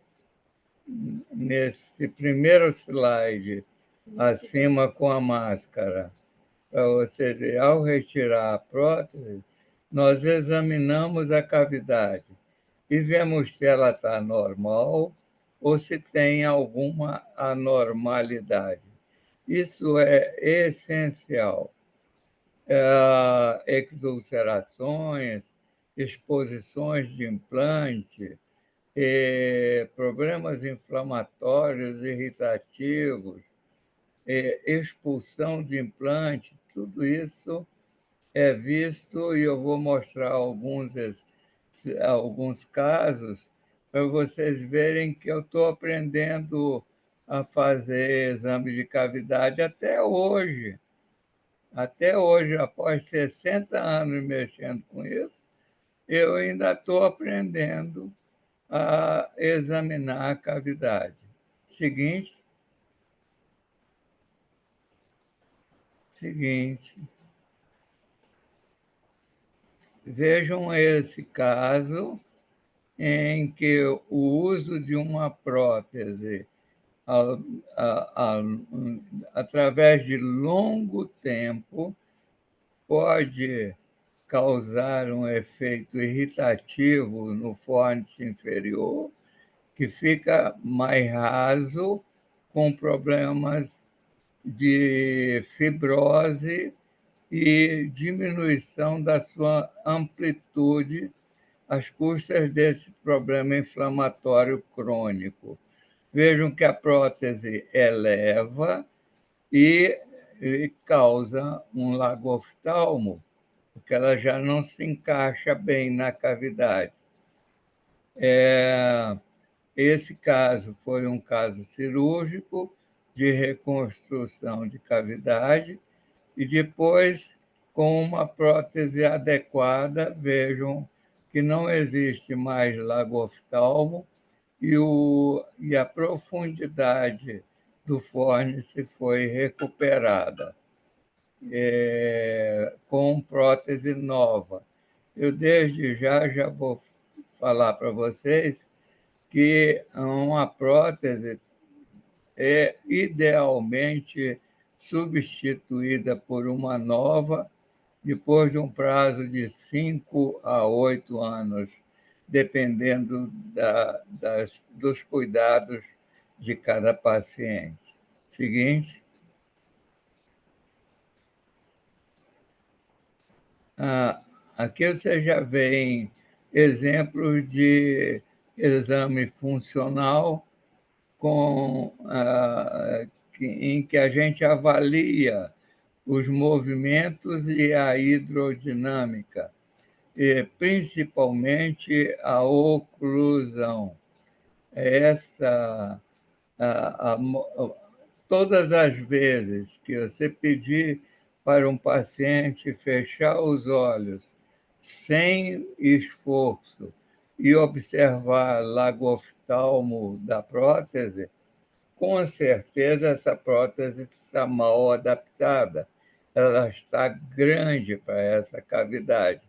primeiro slide, acima com a máscara. Para você ver, ao retirar a prótese, nós examinamos a cavidade e vemos se ela está normal ou se tem alguma anormalidade. Isso é essencial. Exulcerações, exposições de implante, problemas inflamatórios irritativos, expulsão de implante, tudo isso é visto e eu vou mostrar alguns casos para vocês verem que eu estou aprendendo a fazer exame de cavidade até hoje. Até hoje, após 60 anos mexendo com isso, eu ainda estou aprendendo a examinar a cavidade. Seguinte. Vejam esse caso em que o uso de uma prótese através de longo tempo pode causar um efeito irritativo no fórnice inferior, que fica mais raso, com problemas de fibrose e diminuição da sua amplitude às custas desse problema inflamatório crônico. Vejam que a prótese eleva e causa um lagoftalmo, porque ela já não se encaixa bem na cavidade. Esse caso foi um caso cirúrgico de reconstrução de cavidade e depois com uma prótese adequada. Vejam que não existe mais lago oftalmo e a profundidade do fórnice foi recuperada com prótese nova. Eu, desde já vou falar para vocês que uma prótese é idealmente substituída por uma nova depois de um prazo de 5 a 8 anos, dependendo dos cuidados de cada paciente. Seguinte. Aqui você já vê exemplos de exame funcional em que a gente avalia os movimentos e a hidrodinâmica, e principalmente a oclusão. Essa, a, a, todas as vezes que você pedir para um paciente fechar os olhos sem esforço e observar lago oftalmo da prótese, com certeza essa prótese está mal adaptada, ela está grande para essa cavidade.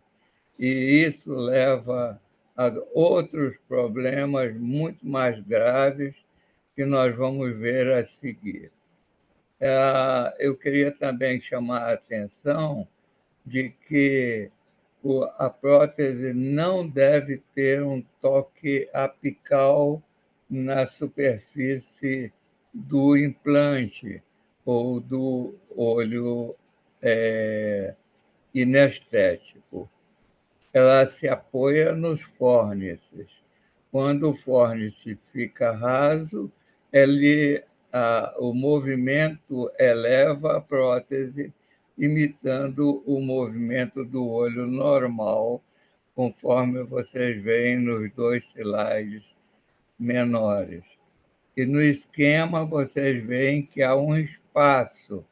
E isso leva a outros problemas muito mais graves que nós vamos ver a seguir. Eu queria também chamar a atenção de que a prótese não deve ter um toque apical na superfície do implante ou do olho inestético. Ela se apoia nos fórnices. Quando o fórnice fica raso, o movimento eleva a prótese, imitando o movimento do olho normal, conforme vocês veem nos 2 slides menores. E no esquema, vocês veem que há um espaço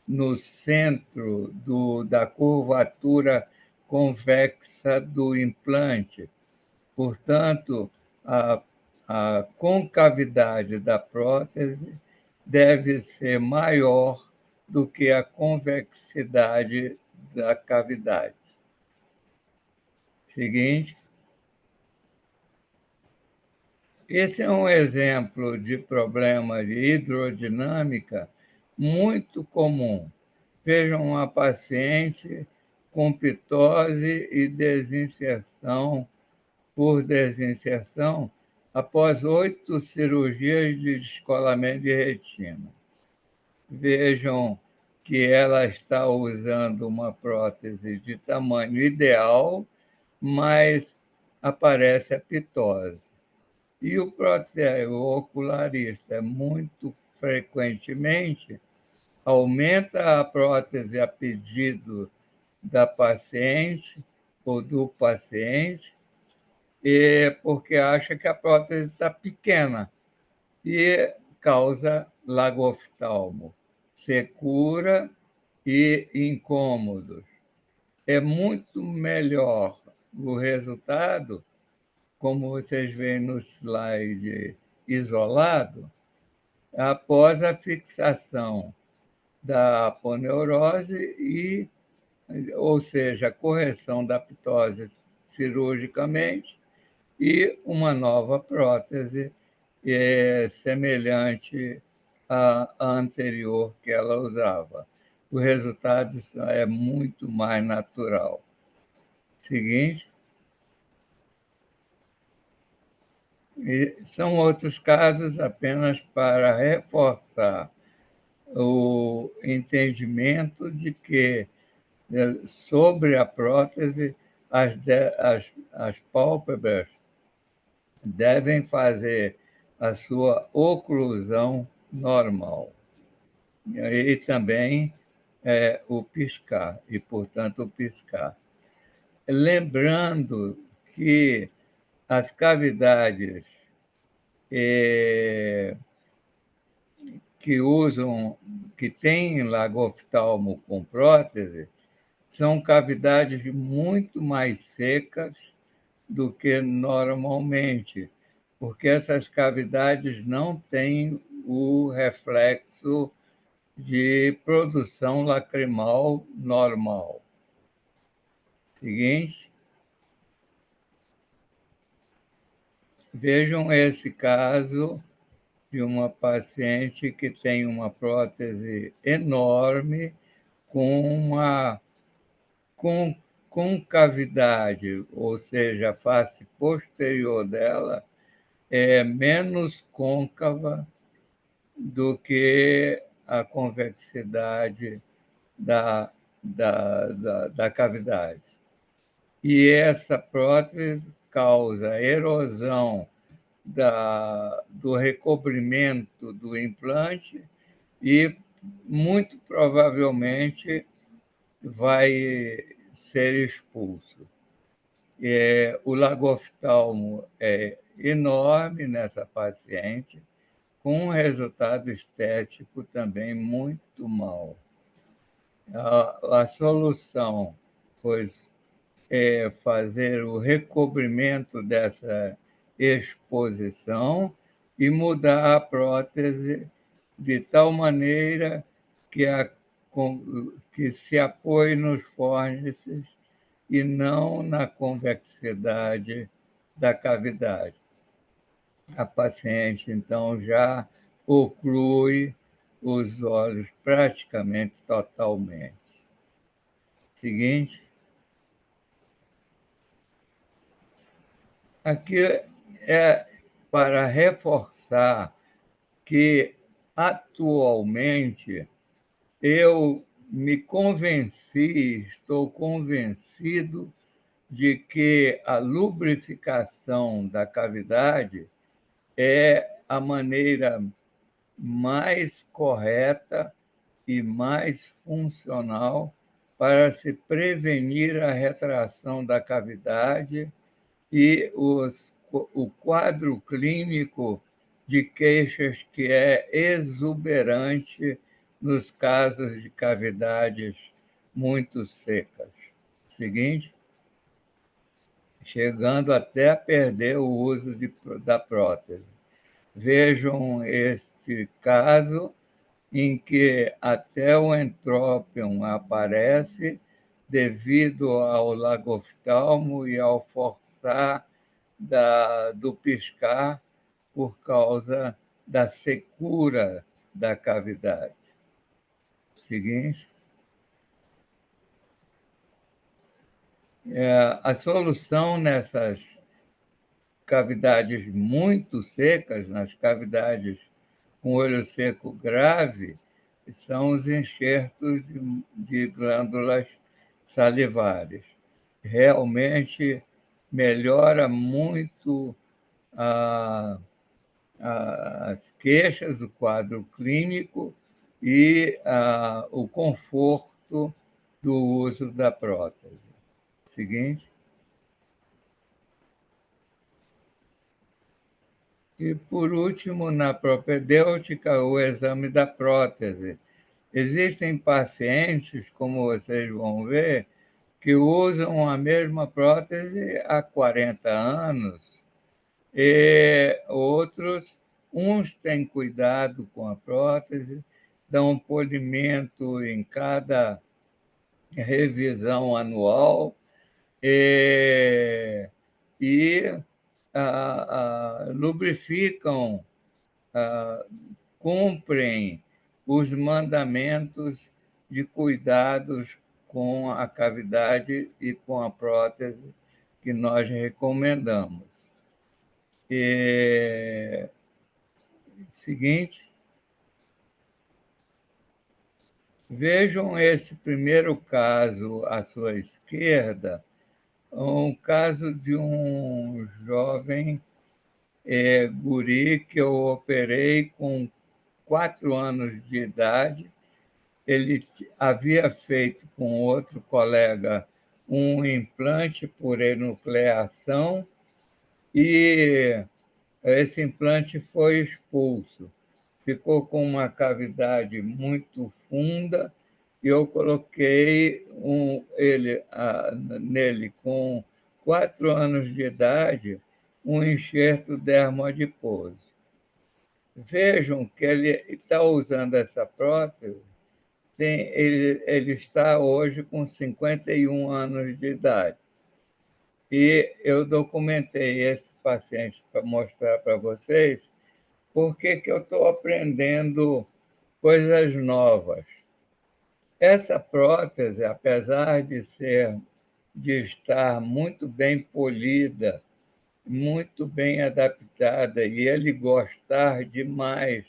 no centro da curvatura convexa do implante. Portanto, a concavidade da prótese deve ser maior do que a convexidade da cavidade. Seguinte. Esse é um exemplo de problema de hidrodinâmica muito comum. Vejam uma paciente com pitose e desinserção por desinserção após 8 cirurgias de descolamento de retina. Vejam que ela está usando uma prótese de tamanho ideal, mas aparece a pitose. E o ocularista, muito frequentemente, aumenta a prótese a pedido da paciente ou do paciente, porque acha que a prótese está pequena e causa lago oftalmo, secura e incômodos. É muito melhor o resultado, como vocês veem no slide isolado, após a fixação da aponeurose ou seja, a correção da ptose cirurgicamente e uma nova prótese semelhante à anterior que ela usava. O resultado é muito mais natural. Seguinte. E são outros casos apenas para reforçar o entendimento de que, sobre a prótese, as pálpebras devem fazer a sua oclusão normal. E também o piscar, e, portanto, o piscar. Lembrando que as cavidades que têm lago oftalmo com prótese são cavidades muito mais secas do que normalmente, porque essas cavidades não têm o reflexo de produção lacrimal normal. Seguinte. Vejam esse caso de uma paciente que tem uma prótese enorme com concavidade, ou seja, a face posterior dela é menos côncava do que a convexidade da cavidade. E essa prótese causa erosão do recobrimento do implante e, muito provavelmente, vai ser expulso. O lagoftalmo é enorme nessa paciente, com um resultado estético também muito mau. A solução foi fazer o recobrimento dessa exposição e mudar a prótese de tal maneira que se apoie nos fórnices e não na convexidade da cavidade. A paciente, então, já oclui os olhos praticamente totalmente. Seguinte. Aqui é para reforçar que, atualmente, eu me convenci, estou convencido de que a lubrificação da cavidade é a maneira mais correta e mais funcional para se prevenir a retração da cavidade e o quadro clínico de queixas que é exuberante nos casos de cavidades muito secas. Seguinte. Chegando até a perder o uso da prótese. Vejam este caso em que até o entrópion aparece devido ao lagoftalmo e ao forçar do piscar por causa da secura da cavidade. Seguinte. A solução nessas cavidades muito secas, nas cavidades com olho seco grave, são os enxertos de glândulas salivares. Realmente melhora muito as queixas, o quadro clínico e o conforto do uso da prótese. Seguinte. E, por último, na propedêutica, o exame da prótese. Existem pacientes, como vocês vão ver, que usam a mesma prótese há 40 anos, e outros, uns têm cuidado com a prótese, dão polimento em cada revisão anual e lubrificam, cumprem os mandamentos de cuidados com a cavidade e com a prótese que nós recomendamos. Seguinte. Vejam esse primeiro caso à sua esquerda, um caso de um jovem guri que eu operei com 4 anos de idade. Ele havia feito com outro colega um implante por enucleação e esse implante foi expulso. Ficou com uma cavidade muito funda e eu coloquei nele com 4 anos de idade um enxerto dermoadiposo. Vejam que ele está usando essa prótese, ele está hoje com 51 anos de idade. E eu documentei esse paciente para mostrar para vocês por que eu estou aprendendo coisas novas. Essa prótese, apesar de estar muito bem polida, muito bem adaptada, e ele gostar demais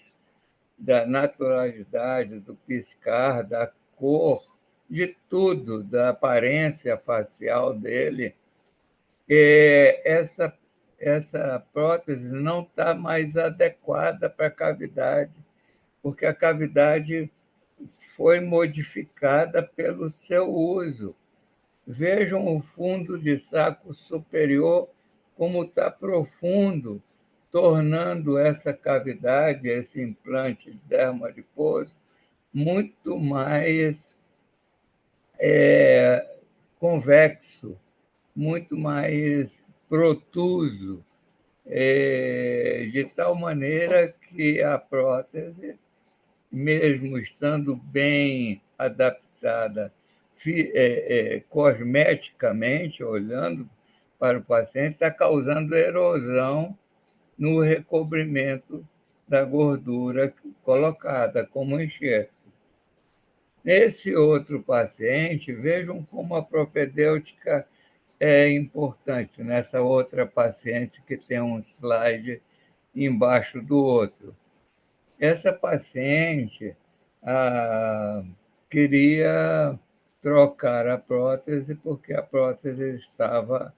da naturalidade, do piscar, da cor, de tudo, da aparência facial dele, essa prótese não está mais adequada para a cavidade, porque a cavidade foi modificada pelo seu uso. Vejam o fundo de saco superior, como está profundo, tornando essa cavidade, esse implante dermoadiposo, muito mais convexo, muito mais protuso, de tal maneira que a prótese, mesmo estando bem adaptada cosmeticamente, olhando para o paciente, está causando erosão no recobrimento da gordura colocada como enxerto. Nesse outro paciente, vejam como a propedêutica é importante, nessa outra paciente que tem um slide embaixo do outro. Essa paciente queria trocar a prótese porque a prótese estava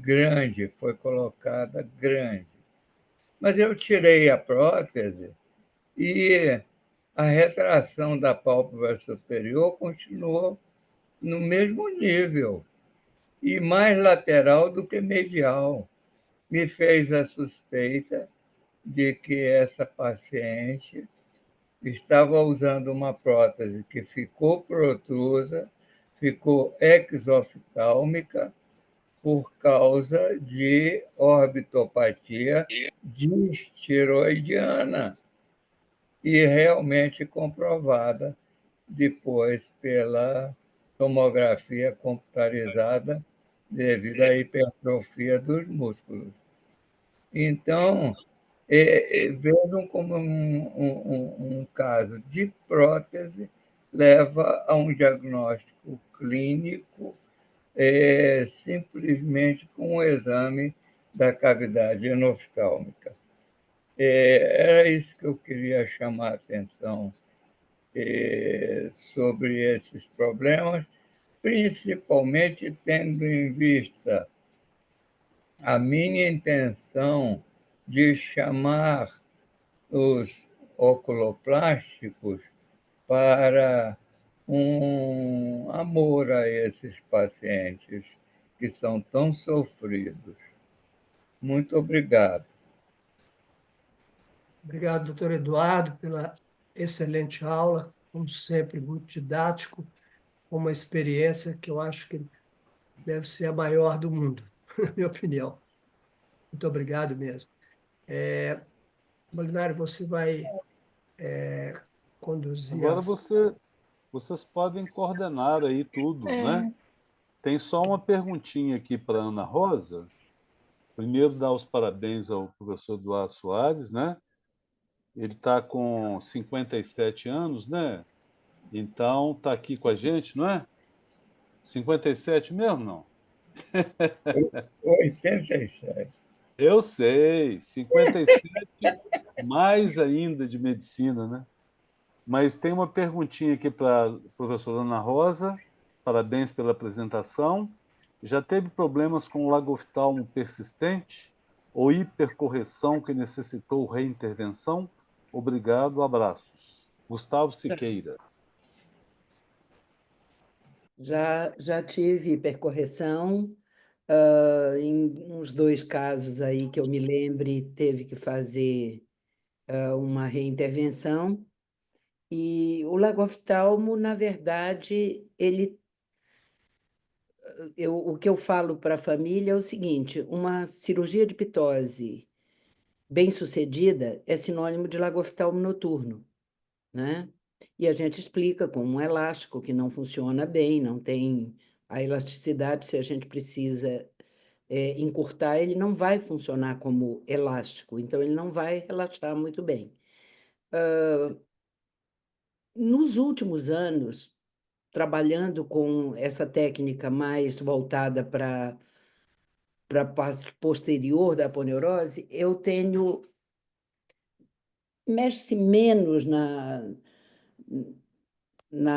grande, foi colocada grande. Mas eu tirei a prótese e a retração da pálpebra superior continuou no mesmo nível e mais lateral do que medial. Me fez a suspeita de que essa paciente estava usando uma prótese que ficou protrusa, ficou exoftálmica por causa de orbitopatia distiroidiana e realmente comprovada depois pela tomografia computarizada devido à hipertrofia dos músculos. Então, vejam como um caso de prótese leva a um diagnóstico clínico simplesmente com o exame da cavidade enoftálmica. Era isso que eu queria chamar a atenção sobre esses problemas, principalmente tendo em vista a minha intenção de chamar os oculoplásticos para um amor a esses pacientes que são tão sofridos. Muito obrigado. Obrigado, doutor Eduardo, pela excelente aula, como sempre, muito didático, uma experiência que eu acho que deve ser a maior do mundo, na minha opinião. Muito obrigado mesmo. Molinari, você vai conduzir Agora as... vocês podem coordenar aí tudo, né? Tem só uma perguntinha aqui para Ana Rosa. Primeiro, dar os parabéns ao professor Eduardo Soares, né? Ele está com 57 anos, né? Então, está aqui com a gente, não é? 57 mesmo, não? 87. Eu sei, 57 mais ainda de medicina, né? Mas tem uma perguntinha aqui para a professora Ana Rosa. Parabéns pela apresentação. Já teve problemas com lagoftalmo persistente ou hipercorreção que necessitou reintervenção? Obrigado, abraços. Gustavo Siqueira. Já tive hipercorreção, em uns 2 casos aí que eu me lembre, teve que fazer uma reintervenção. E o lagoftalmo, na verdade, o que eu falo para a família é o seguinte: uma cirurgia de pitose bem-sucedida é sinônimo de lagoftalmo noturno, né? E a gente explica como um elástico que não funciona bem, não tem a elasticidade, se a gente precisa encurtar, ele não vai funcionar como elástico, então ele não vai relaxar muito bem. Nos últimos anos, trabalhando com essa técnica mais voltada para a parte posterior da aponeurose, eu tenho mexe-se menos na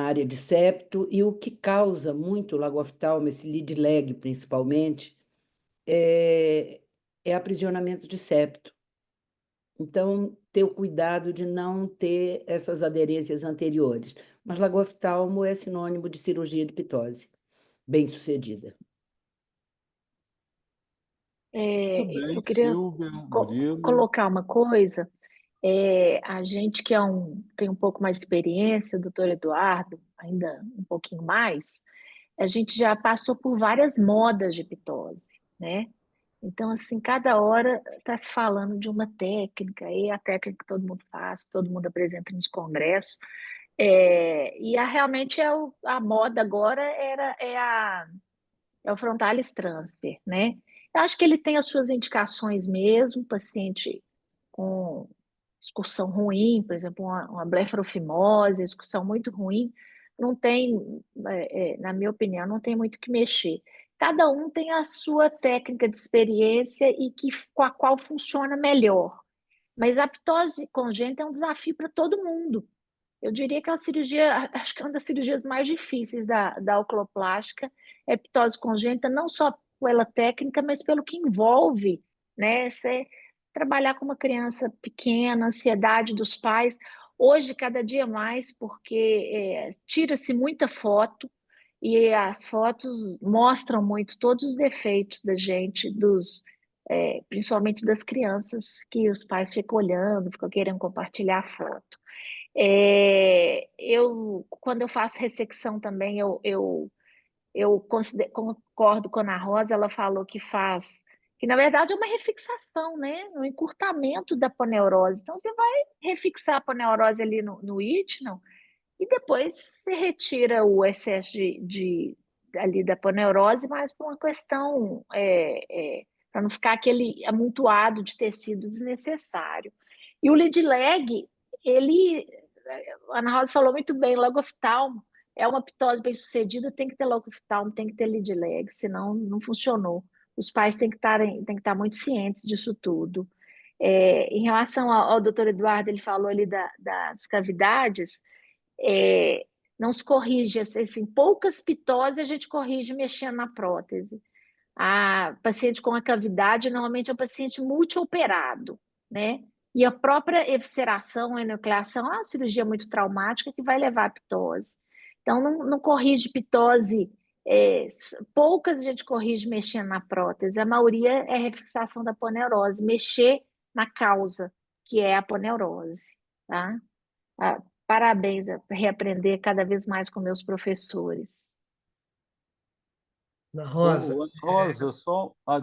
área de septo, e o que causa muito lagoftalmo, esse lead lag principalmente, é aprisionamento de septo. Então, ter o cuidado de não ter essas aderências anteriores. Mas lagoftalmo é sinônimo de cirurgia de pitose, bem-sucedida. Muito bem, Eu queria Silvia, Murilo. colocar uma coisa. A gente que tem um pouco mais de experiência, o doutor Eduardo, ainda um pouquinho mais, a gente já passou por várias modas de pitose, né? Então, assim, cada hora está se falando de uma técnica, e a técnica que todo mundo faz, que todo mundo apresenta nos congressos. Realmente a moda agora é o frontalis transfer, né? Eu acho que ele tem as suas indicações mesmo, paciente com excursão ruim, por exemplo, uma blefarofimose, excursão muito ruim, não tem, na minha opinião, não tem muito o que mexer. Cada um tem a sua técnica de experiência e com a qual funciona melhor. Mas a ptose congênita é um desafio para todo mundo. Eu diria que é uma cirurgia, acho que é uma das cirurgias mais difíceis da oculoplástica, é ptose congênita, não só pela técnica, mas pelo que envolve, né? Você trabalhar com uma criança pequena, ansiedade dos pais. Hoje, cada dia mais, porque tira-se muita foto e as fotos mostram muito todos os defeitos da gente, principalmente das crianças, que os pais ficam olhando, ficam querendo compartilhar a foto. Quando eu faço ressecção também, eu concordo com a Ana Rosa, ela falou que na verdade é uma refixação, né? Um encurtamento da aponeurose. Então, você vai refixar a aponeurose ali no istmo e depois você retira o excesso ali da aponeurose, mas por uma questão, para não ficar aquele amontoado de tecido desnecessário. E o lead lag, a Ana Rosa falou muito bem, lagoftalmo é uma ptose bem-sucedida, tem que ter lagoftalmo, tem que ter lead lag, senão não funcionou. Os pais têm que estar muito cientes disso tudo. Em relação ao doutor Eduardo, ele falou ali das cavidades, não se corrige, assim, poucas pitoses a gente corrige mexendo na prótese. A paciente com a cavidade normalmente é um paciente multioperado, né? E a própria evisceração, a enucleação é uma cirurgia muito traumática que vai levar à pitose. Então, não corrige pitose, poucas a gente corrige mexendo na prótese, a maioria é refixação da aponeurose, mexer na causa, que é a aponeurose, tá? Parabéns a reaprender cada vez mais com meus professores. Ana Rosa, Rosa,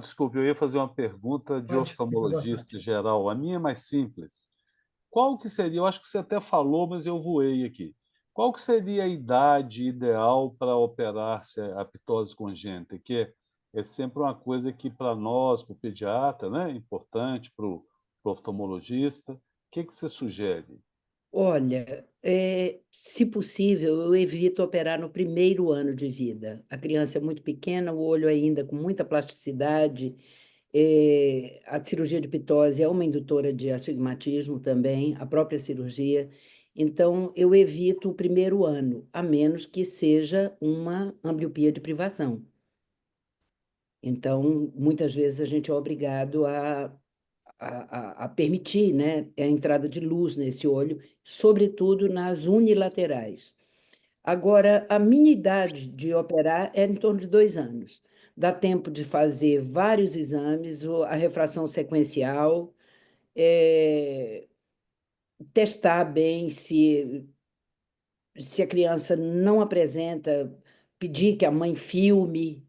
desculpe, eu ia fazer uma pergunta de pode ficar à vontade. oftalmologista geral. A minha é mais simples. Qual que seria, eu acho que você até falou, mas eu voei aqui. Qual que seria a idade ideal para operar-se a ptose congênita? Que é sempre uma coisa que para nós, para o pediatra, né, é importante, para o oftalmologista. O que você sugere? Olha, se possível, eu evito operar no primeiro ano de vida. A criança é muito pequena, o olho ainda com muita plasticidade. A cirurgia de pitose é uma indutora de astigmatismo também, a própria cirurgia. Então, eu evito o primeiro ano, a menos que seja uma ambliopia de privação. Então, muitas vezes a gente é obrigado a permitir, né, a entrada de luz nesse olho, sobretudo nas unilaterais. Agora, a minha idade de operar é em torno de 2 anos. Dá tempo de fazer vários exames, a refração sequencial, testar bem se se a criança não apresenta, pedir que a mãe filme.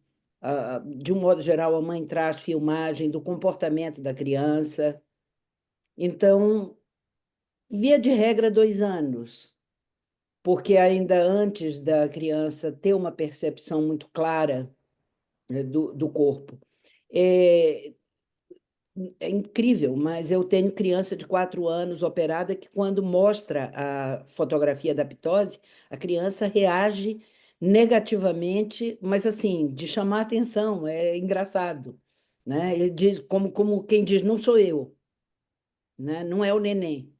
De um modo geral, a mãe traz filmagem do comportamento da criança. Então, via de regra, 2 anos, porque ainda antes da criança ter uma percepção muito clara, né, do corpo. É incrível, mas eu tenho criança de 4 anos operada que, quando mostra a fotografia da ptose, a criança reage negativamente, mas assim, de chamar atenção, é engraçado, né? Ele diz, como quem diz, não sou eu, né? Não é o neném.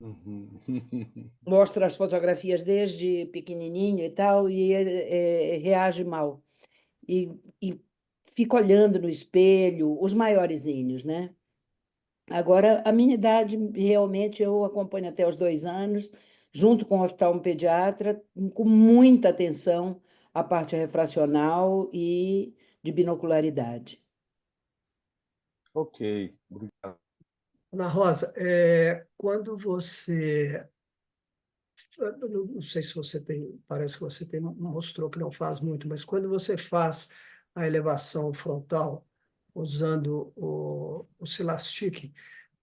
Uhum. Mostra as fotografias desde pequenininho e tal, e ele reage mal. E fica olhando no espelho, os maiorzinhos, né? Agora, a minha idade, realmente, eu acompanho até os 2 anos, junto com o oftalmopediatra, com muita atenção à parte refracional e de binocularidade. Ok, obrigado. Ana Rosa, quando você... eu não sei se você tem, parece que você tem, mostrou que não faz muito, mas quando você faz a elevação frontal usando o Silastic,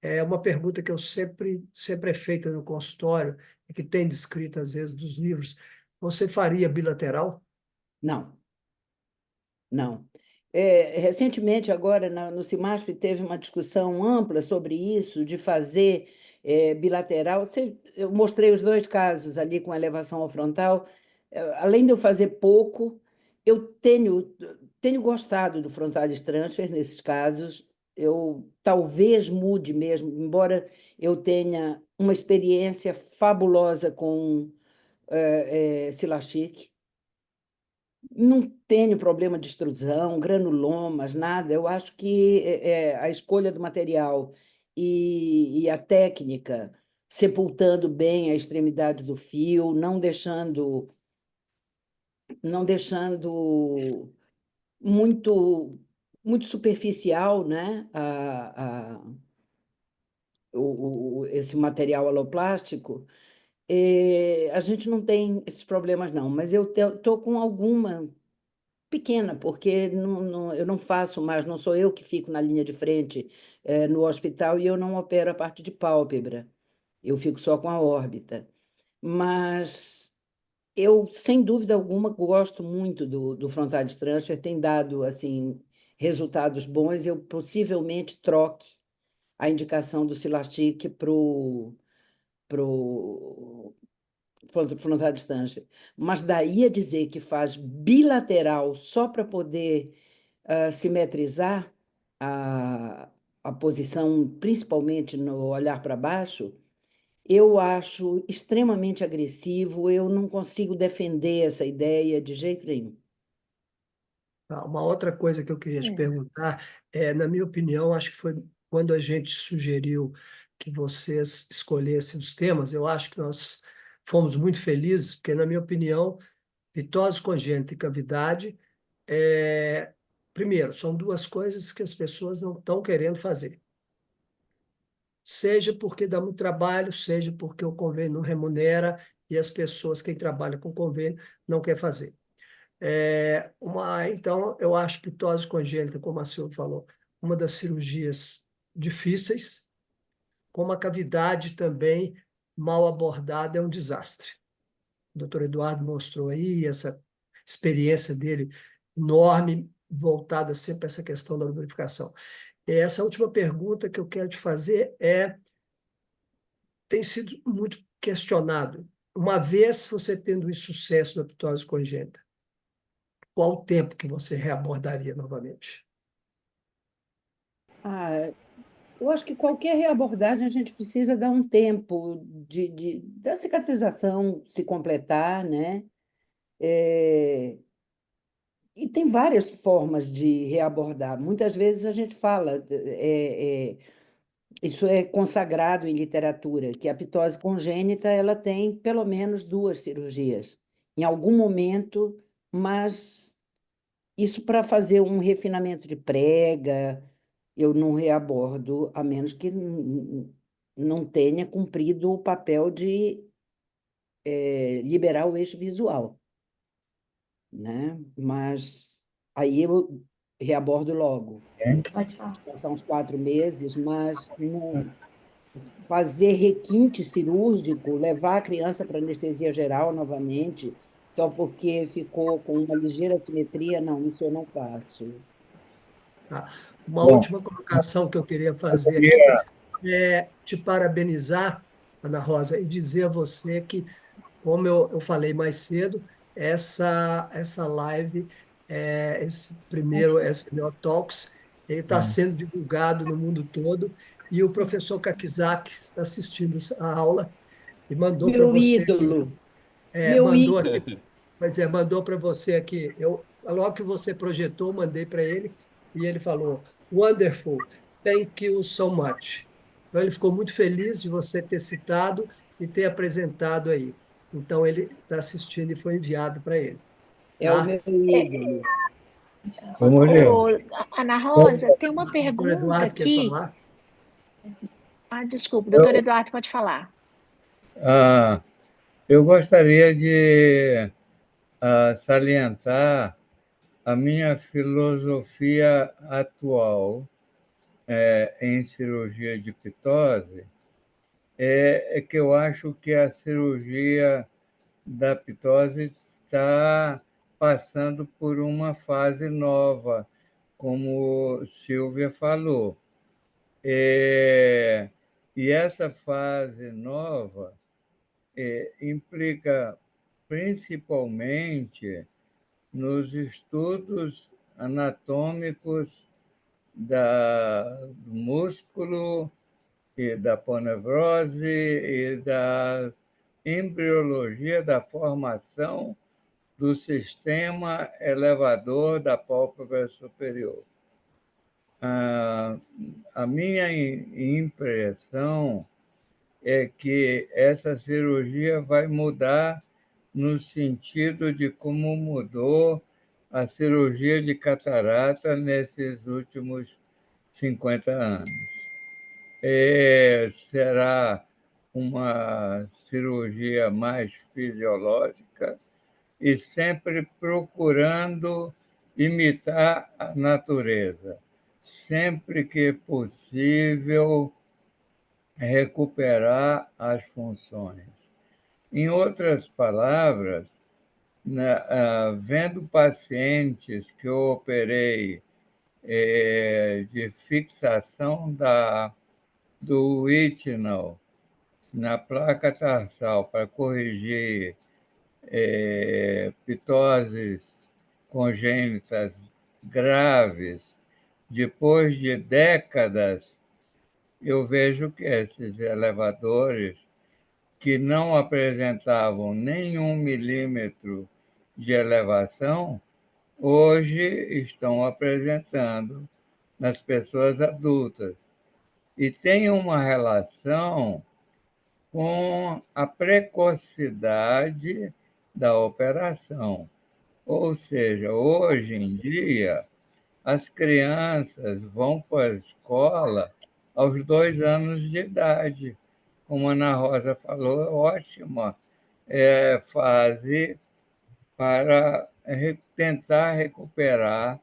é uma pergunta que eu sempre é feita no consultório, e que tem descrita, às vezes, dos livros. Você faria bilateral? Não, não. Recentemente, agora, no CIMASP, teve uma discussão ampla sobre isso, de fazer bilateral. Eu mostrei os 2 casos ali com elevação ao frontal. Além de eu fazer pouco, eu tenho gostado do frontalis transfer nesses casos. Eu talvez mude mesmo, embora eu tenha uma experiência fabulosa com Silastic. Não tenho problema de extrusão, granulomas, nada. Eu acho que a escolha do material e a técnica, sepultando bem a extremidade do fio, não deixando muito superficial, né, esse material aloplástico, a gente não tem esses problemas, não. Mas eu estou com alguma pequena, porque eu não faço mais, não sou eu que fico na linha de frente no hospital, e eu não opero a parte de pálpebra, eu fico só com a órbita. Mas eu, sem dúvida alguma, gosto muito do frontalis transfer, tem dado assim, resultados bons. Eu possivelmente troque a indicação do Silastic para o frontalis transfer. Mas daí a dizer que faz bilateral só para poder simetrizar a posição, principalmente no olhar para baixo, eu acho extremamente agressivo. Eu não consigo defender essa ideia de jeito nenhum. Tá, uma outra coisa que eu queria te perguntar na minha opinião, acho que foi quando a gente sugeriu que vocês escolhessem os temas, eu acho que nós fomos muito felizes, porque, na minha opinião, mitose congênita e cavidade, primeiro, são 2 coisas que as pessoas não estão querendo fazer. Seja porque dá muito trabalho, seja porque o convênio não remunera e as pessoas, quem trabalha com convênio, não quer fazer. Então, eu acho que mitose congênita, como a Silvia falou, uma das cirurgias difíceis, como a cavidade também, mal abordada, é um desastre. O doutor Eduardo mostrou aí essa experiência dele enorme, voltada sempre a essa questão da lubrificação. Essa última pergunta que eu quero te fazer tem sido muito questionado. Uma vez você tendo sucesso na mitose congênita, qual o tempo que você reabordaria novamente? Eu acho que qualquer reabordagem a gente precisa dar um tempo da cicatrização se completar, né? E tem várias formas de reabordar. Muitas vezes a gente fala, isso é consagrado em literatura, que a ptose congênita ela tem pelo menos 2 cirurgias, em algum momento, mas isso para fazer um refinamento de prega, eu não reabordo, a menos que não tenha cumprido o papel de liberar o eixo visual, né? Mas aí eu reabordo logo. Pode falar. Passar uns 4 meses, mas fazer requinte cirúrgico, levar a criança para anestesia geral novamente, só porque ficou com uma ligeira assimetria, não, isso eu não faço. Tá? Uma Bom, última colocação que eu queria eu fazer aqui queria, é te parabenizar, Ana Rosa, e dizer a você que, como eu falei mais cedo, essa live, esse primeiro SNO Talks, ele está sendo divulgado no mundo todo, e o professor Kakizak está assistindo a aula e mandou para Meu você aqui, ídolo, meu mandou ídolo. aqui, pois é, mandou para você aqui. Logo que você projetou, mandei para ele, e ele falou: Wonderful, thank you so much. Então, ele ficou muito feliz de você ter citado e ter apresentado aí. Então, ele está assistindo e foi enviado para ele. É o Tá? meu ídolo. vamos Ô, ler. Ana Rosa, tem uma Doutor pergunta Eduardo quer aqui. falar? Desculpa, doutor Eduardo, pode falar. Ah, eu gostaria de salientar a minha filosofia atual em cirurgia de pitose, é que eu acho que a cirurgia da pitose está passando por uma fase nova, como Silvia falou. E essa fase nova implica principalmente nos estudos anatômicos do músculo e da ponevrose e da embriologia da formação do sistema elevador da pálpebra superior. A minha impressão é que essa cirurgia vai mudar no sentido de como mudou a cirurgia de catarata nesses últimos 50 anos. Será uma cirurgia mais fisiológica e sempre procurando imitar a natureza, sempre que possível recuperar as funções. Em outras palavras, vendo pacientes que eu operei de fixação do Whitnell na placa tarsal para corrigir pitoses congênitas graves, depois de décadas, eu vejo que esses elevadores que não apresentavam nenhum milímetro de elevação, hoje estão apresentando nas pessoas adultas. E tem uma relação com a precocidade da operação. Ou seja, hoje em dia, as crianças vão para a escola aos 2 anos de idade. Como a Ana Rosa falou, é ótima fase para tentar recuperar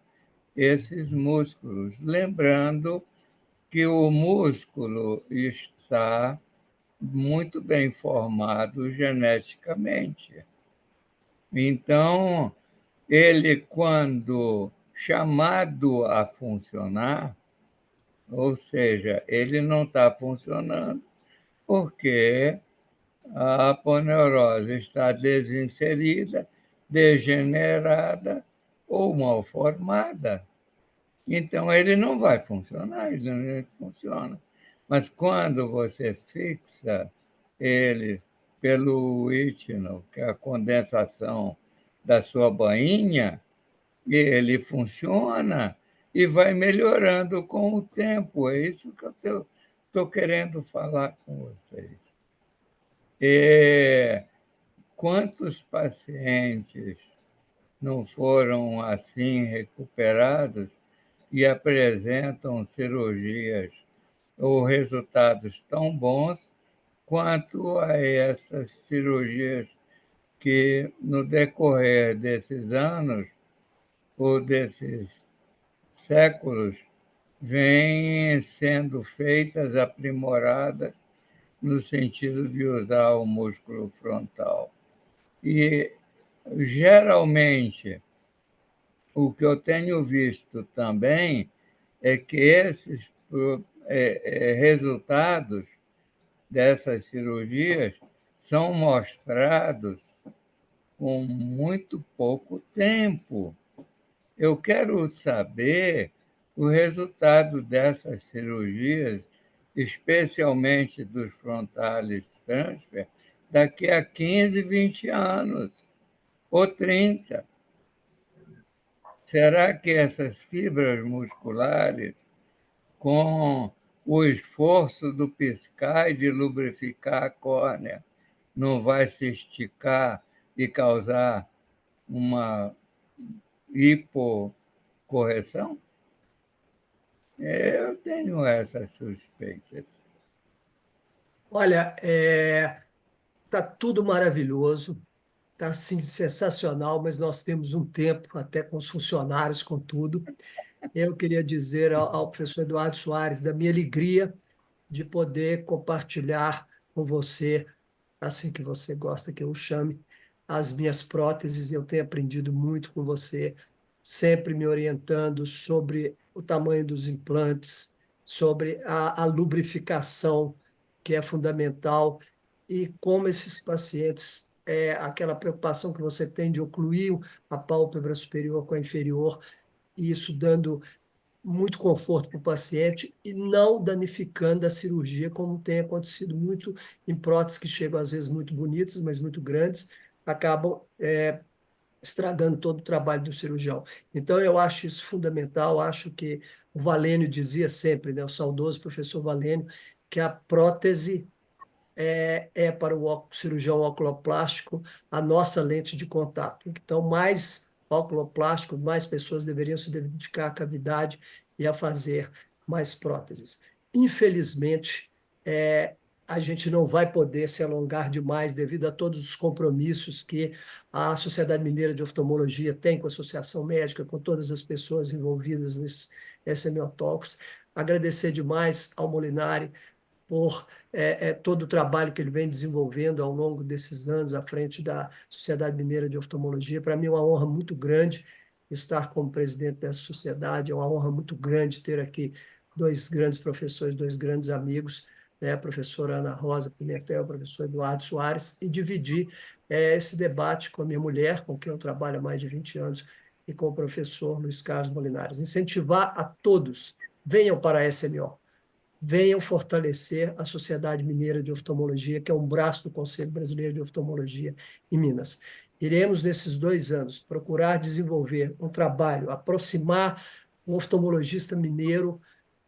esses músculos. Lembrando que o músculo está muito bem formado geneticamente. Então, ele, quando chamado a funcionar, ou seja, ele não está funcionando porque a aponeurose está desinserida, degenerada ou mal formada. Então, ele não vai funcionar, ele não funciona. Mas quando você fixa ele pelo Whitnell, que é a condensação da sua bainha, ele funciona e vai melhorando com o tempo. É isso que eu estou querendo falar com vocês. Quantos pacientes não foram assim recuperados e apresentam cirurgias ou resultados tão bons quanto a essas cirurgias que, no decorrer desses anos ou desses séculos, vêm sendo feitas, aprimoradas, no sentido de usar o músculo frontal. E, geralmente, o que eu tenho visto também é que esses resultados dessas cirurgias são mostrados com muito pouco tempo. Eu quero saber o resultado dessas cirurgias, especialmente dos frontais transfer, daqui a 15, 20 anos, ou 30. Será que essas fibras musculares, com o esforço do piscar e de lubrificar a córnea, não vai se esticar e causar uma hipocorreção? Eu tenho essas suspeitas. Olha, tá tudo maravilhoso, tá assim, sensacional, mas nós temos um tempo, até com os funcionários, com tudo. Eu queria dizer ao professor Eduardo Soares da minha alegria de poder compartilhar com você, assim que você gosta que eu o chame, as minhas próteses. Eu tenho aprendido muito com você, sempre me orientando sobre o tamanho dos implantes, sobre a lubrificação, que é fundamental, e como esses pacientes, aquela preocupação que você tem de ocluir a pálpebra superior com a inferior, e isso dando muito conforto para o paciente e não danificando a cirurgia, como tem acontecido muito em próteses que chegam às vezes muito bonitas, mas muito grandes, acabam estragando todo o trabalho do cirurgião. Então, eu acho isso fundamental, acho que o Valênio dizia sempre, né, o saudoso professor Valênio, que a prótese para o cirurgião oculoplástico a nossa lente de contato. Então, mais oculoplástico, mais pessoas deveriam se dedicar à cavidade e a fazer mais próteses. Infelizmente, a gente não vai poder se alongar demais devido a todos os compromissos que a Sociedade Mineira de Oftalmologia tem com a Associação Médica, com todas as pessoas envolvidas nesse SMO Talks. Agradecer demais ao Molinari por todo o trabalho que ele vem desenvolvendo ao longo desses anos à frente da Sociedade Mineira de Oftalmologia. Para mim é uma honra muito grande estar como presidente dessa sociedade, é uma honra muito grande ter aqui dois grandes professores, dois grandes amigos, né, a professora Ana Rosa Pimentel, o professor Eduardo Soares, e dividir esse debate com a minha mulher, com quem eu trabalho há mais de 20 anos, e com o professor Luiz Carlos Molinares. Incentivar a todos, venham para a SMO, venham fortalecer a Sociedade Mineira de Oftalmologia, que é um braço do Conselho Brasileiro de Oftalmologia em Minas. Iremos, nesses 2 anos, procurar desenvolver um trabalho, aproximar o oftalmologista mineiro,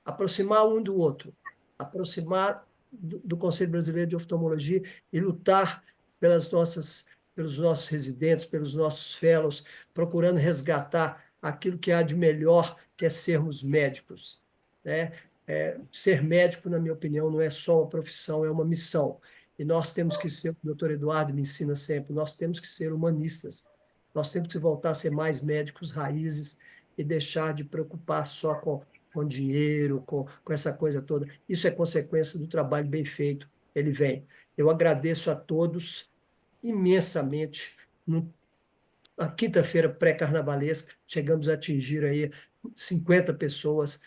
aproximar um do outro, aproximar do Conselho Brasileiro de Oftalmologia e lutar pelos nossos residentes, pelos nossos fellows, procurando resgatar aquilo que há de melhor, que é sermos médicos, né? Ser médico, na minha opinião, não é só uma profissão, é uma missão. E nós temos que ser, o doutor Eduardo me ensina sempre, nós temos que ser humanistas. Nós temos que voltar a ser mais médicos raízes e deixar de preocupar só com dinheiro, com essa coisa toda. Isso é consequência do trabalho bem feito, ele vem. Eu agradeço a todos imensamente. A quinta-feira pré-carnavalesca, chegamos a atingir aí 50 pessoas,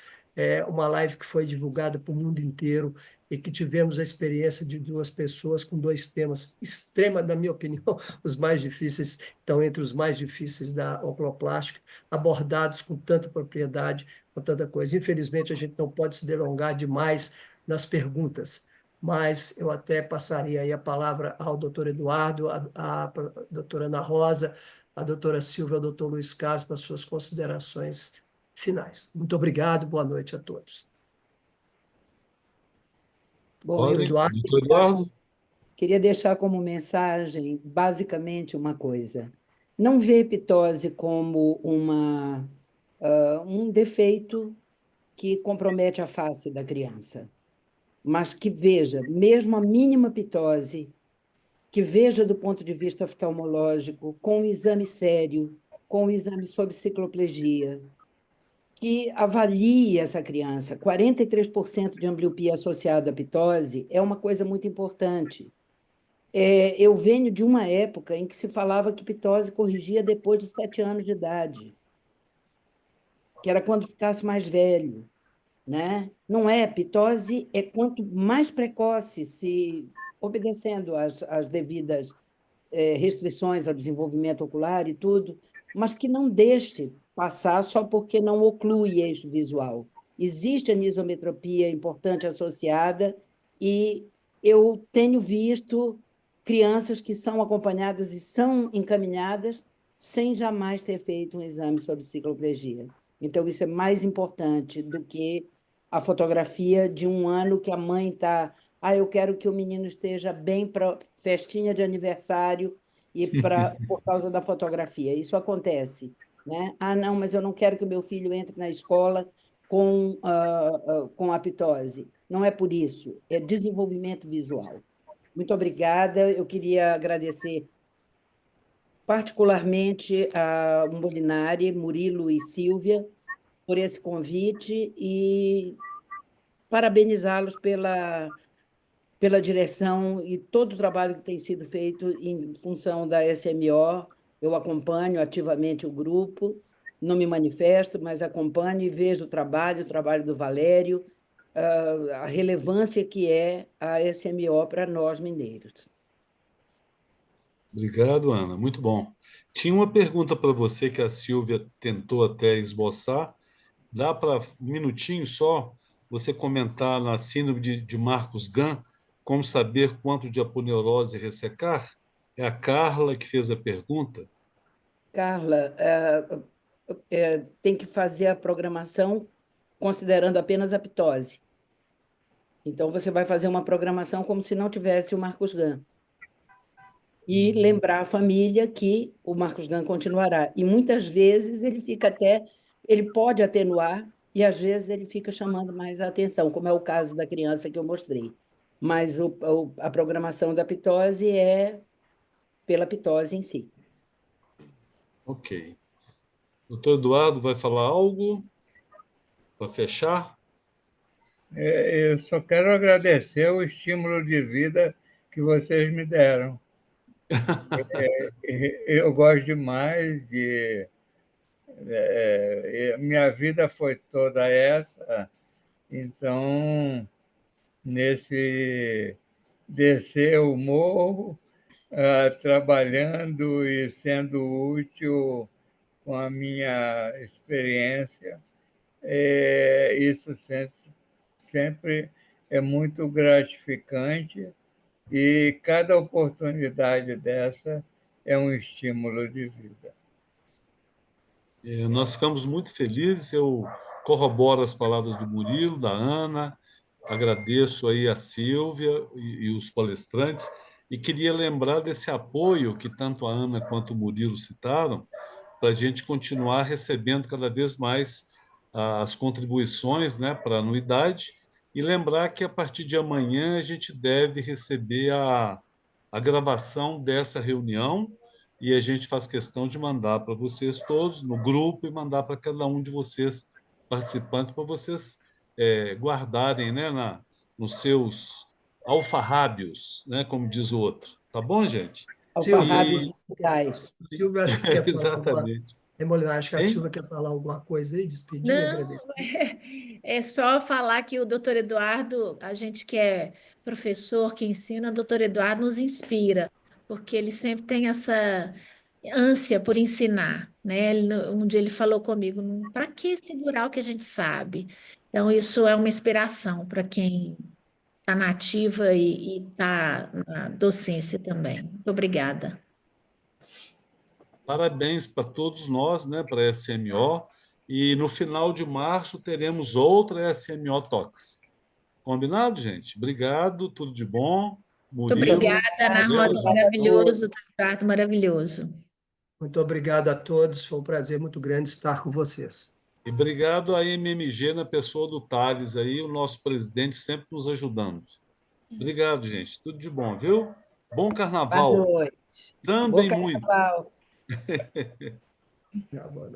uma live que foi divulgada para o mundo inteiro e que tivemos a experiência de 2 pessoas com 2 temas na minha opinião, os mais difíceis, estão entre os mais difíceis da oculoplástica, abordados com tanta propriedade, com tanta coisa. Infelizmente, a gente não pode se delongar demais nas perguntas, mas eu até passaria aí a palavra ao doutor Eduardo, à doutora Ana Rosa, a doutora Silvia, ao doutor Luiz Carlos, para suas considerações finais. Muito obrigado, boa noite a todos. Bom, eu Doutor Eduardo? queria deixar como mensagem, basicamente, uma coisa. Não vê epitose como um defeito que compromete a face da criança. mas que veja, mesmo a mínima pitose, que veja do ponto de vista oftalmológico, com um exame sério, com um exame sob cicloplegia, que avalie essa criança. 43% de ambliopia associada à pitose é uma coisa muito importante. Eu venho de uma época em que se falava que pitose corrigia depois de 7 anos de idade, que era quando ficasse mais velho, né? Não é, pitose é quanto mais precoce, se obedecendo às devidas restrições ao desenvolvimento ocular e tudo, mas que não deixe passar só porque não oclui eixo visual. Existe anisometropia importante associada e eu tenho visto crianças que são acompanhadas e são encaminhadas sem jamais ter feito um exame sobre cicloplegia. Então, isso é mais importante do que a fotografia de um ano que a mãe está... eu quero que o menino esteja bem para festinha de aniversário e por causa da fotografia. Isso acontece, né? Não, mas eu não quero que o meu filho entre na escola com aptose. Não é por isso, é desenvolvimento visual. Muito obrigada. Eu queria agradecer particularmente a Molinari, Murilo e Silvia por esse convite e parabenizá-los pela direção e todo o trabalho que tem sido feito em função da SMO. Eu acompanho ativamente o grupo, não me manifesto, mas acompanho e vejo o trabalho do Valério, a relevância que é a SMO para nós mineiros. Obrigado, Ana. Muito bom. Tinha uma pergunta para você que a Silvia tentou até esboçar. Dá para um minutinho só você comentar na síndrome de Marcus-Gunn como saber quanto de aponeurose ressecar? É a Carla que fez a pergunta. Carla, tem que fazer a programação considerando apenas a pitose. Então, você vai fazer uma programação como se não tivesse o Marcus Gunn. E lembrar a família que o Marcus Gunn continuará. E muitas vezes ele pode atenuar e às vezes ele fica chamando mais a atenção, como é o caso da criança que eu mostrei. Mas a programação da pitose é pela pitose em si. Ok. Doutor Eduardo vai falar algo para fechar? Eu só quero agradecer o estímulo de vida que vocês me deram. Eu gosto demais de... minha vida foi toda essa, então, nesse descer o morro, trabalhando e sendo útil com a minha experiência, isso sempre é muito gratificante e cada oportunidade dessa é um estímulo de vida. Nós ficamos muito felizes. Eu corroboro as palavras do Murilo, da Ana, agradeço aí a Silvia e os palestrantes e queria lembrar desse apoio que tanto a Ana quanto o Murilo citaram para a gente continuar recebendo cada vez mais as contribuições, né, para a anuidade e lembrar que a partir de amanhã a gente deve receber a gravação dessa reunião e a gente faz questão de mandar para vocês todos no grupo e mandar para cada um de vocês participantes para vocês guardarem, né, nos seus alfarrábios, né, como diz o outro. Tá bom, gente? Alfarrábios musicais. Silvia, acho que quer falar Exatamente. Molinar, acho que a Hein? Silvia quer falar alguma coisa aí, despedir, Não, agradecer. é só falar que o doutor Eduardo, a gente que é professor, que ensina, o doutor Eduardo nos inspira, porque ele sempre tem essa ânsia por ensinar, né? Um dia ele falou comigo, para que segurar o que a gente sabe? Então, isso é uma inspiração para quem está na ativa e está na docência também. Muito obrigada. Parabéns para todos nós, né, para a SMO. E no final de março teremos outra SMO Talks. Combinado, gente? Obrigado, tudo de bom. Muito Murilo, obrigada, Ana valeu, Rosa, gente. maravilhoso, doutor Eduardo, maravilhoso. Muito obrigado a todos, foi um prazer muito grande estar com vocês. E obrigado à MMG, na pessoa do Thales, aí, o nosso presidente sempre nos ajudando. Obrigado, gente. Tudo de bom, viu? Bom Boa carnaval. noite. Bom Sambem muito. carnaval. Já, boa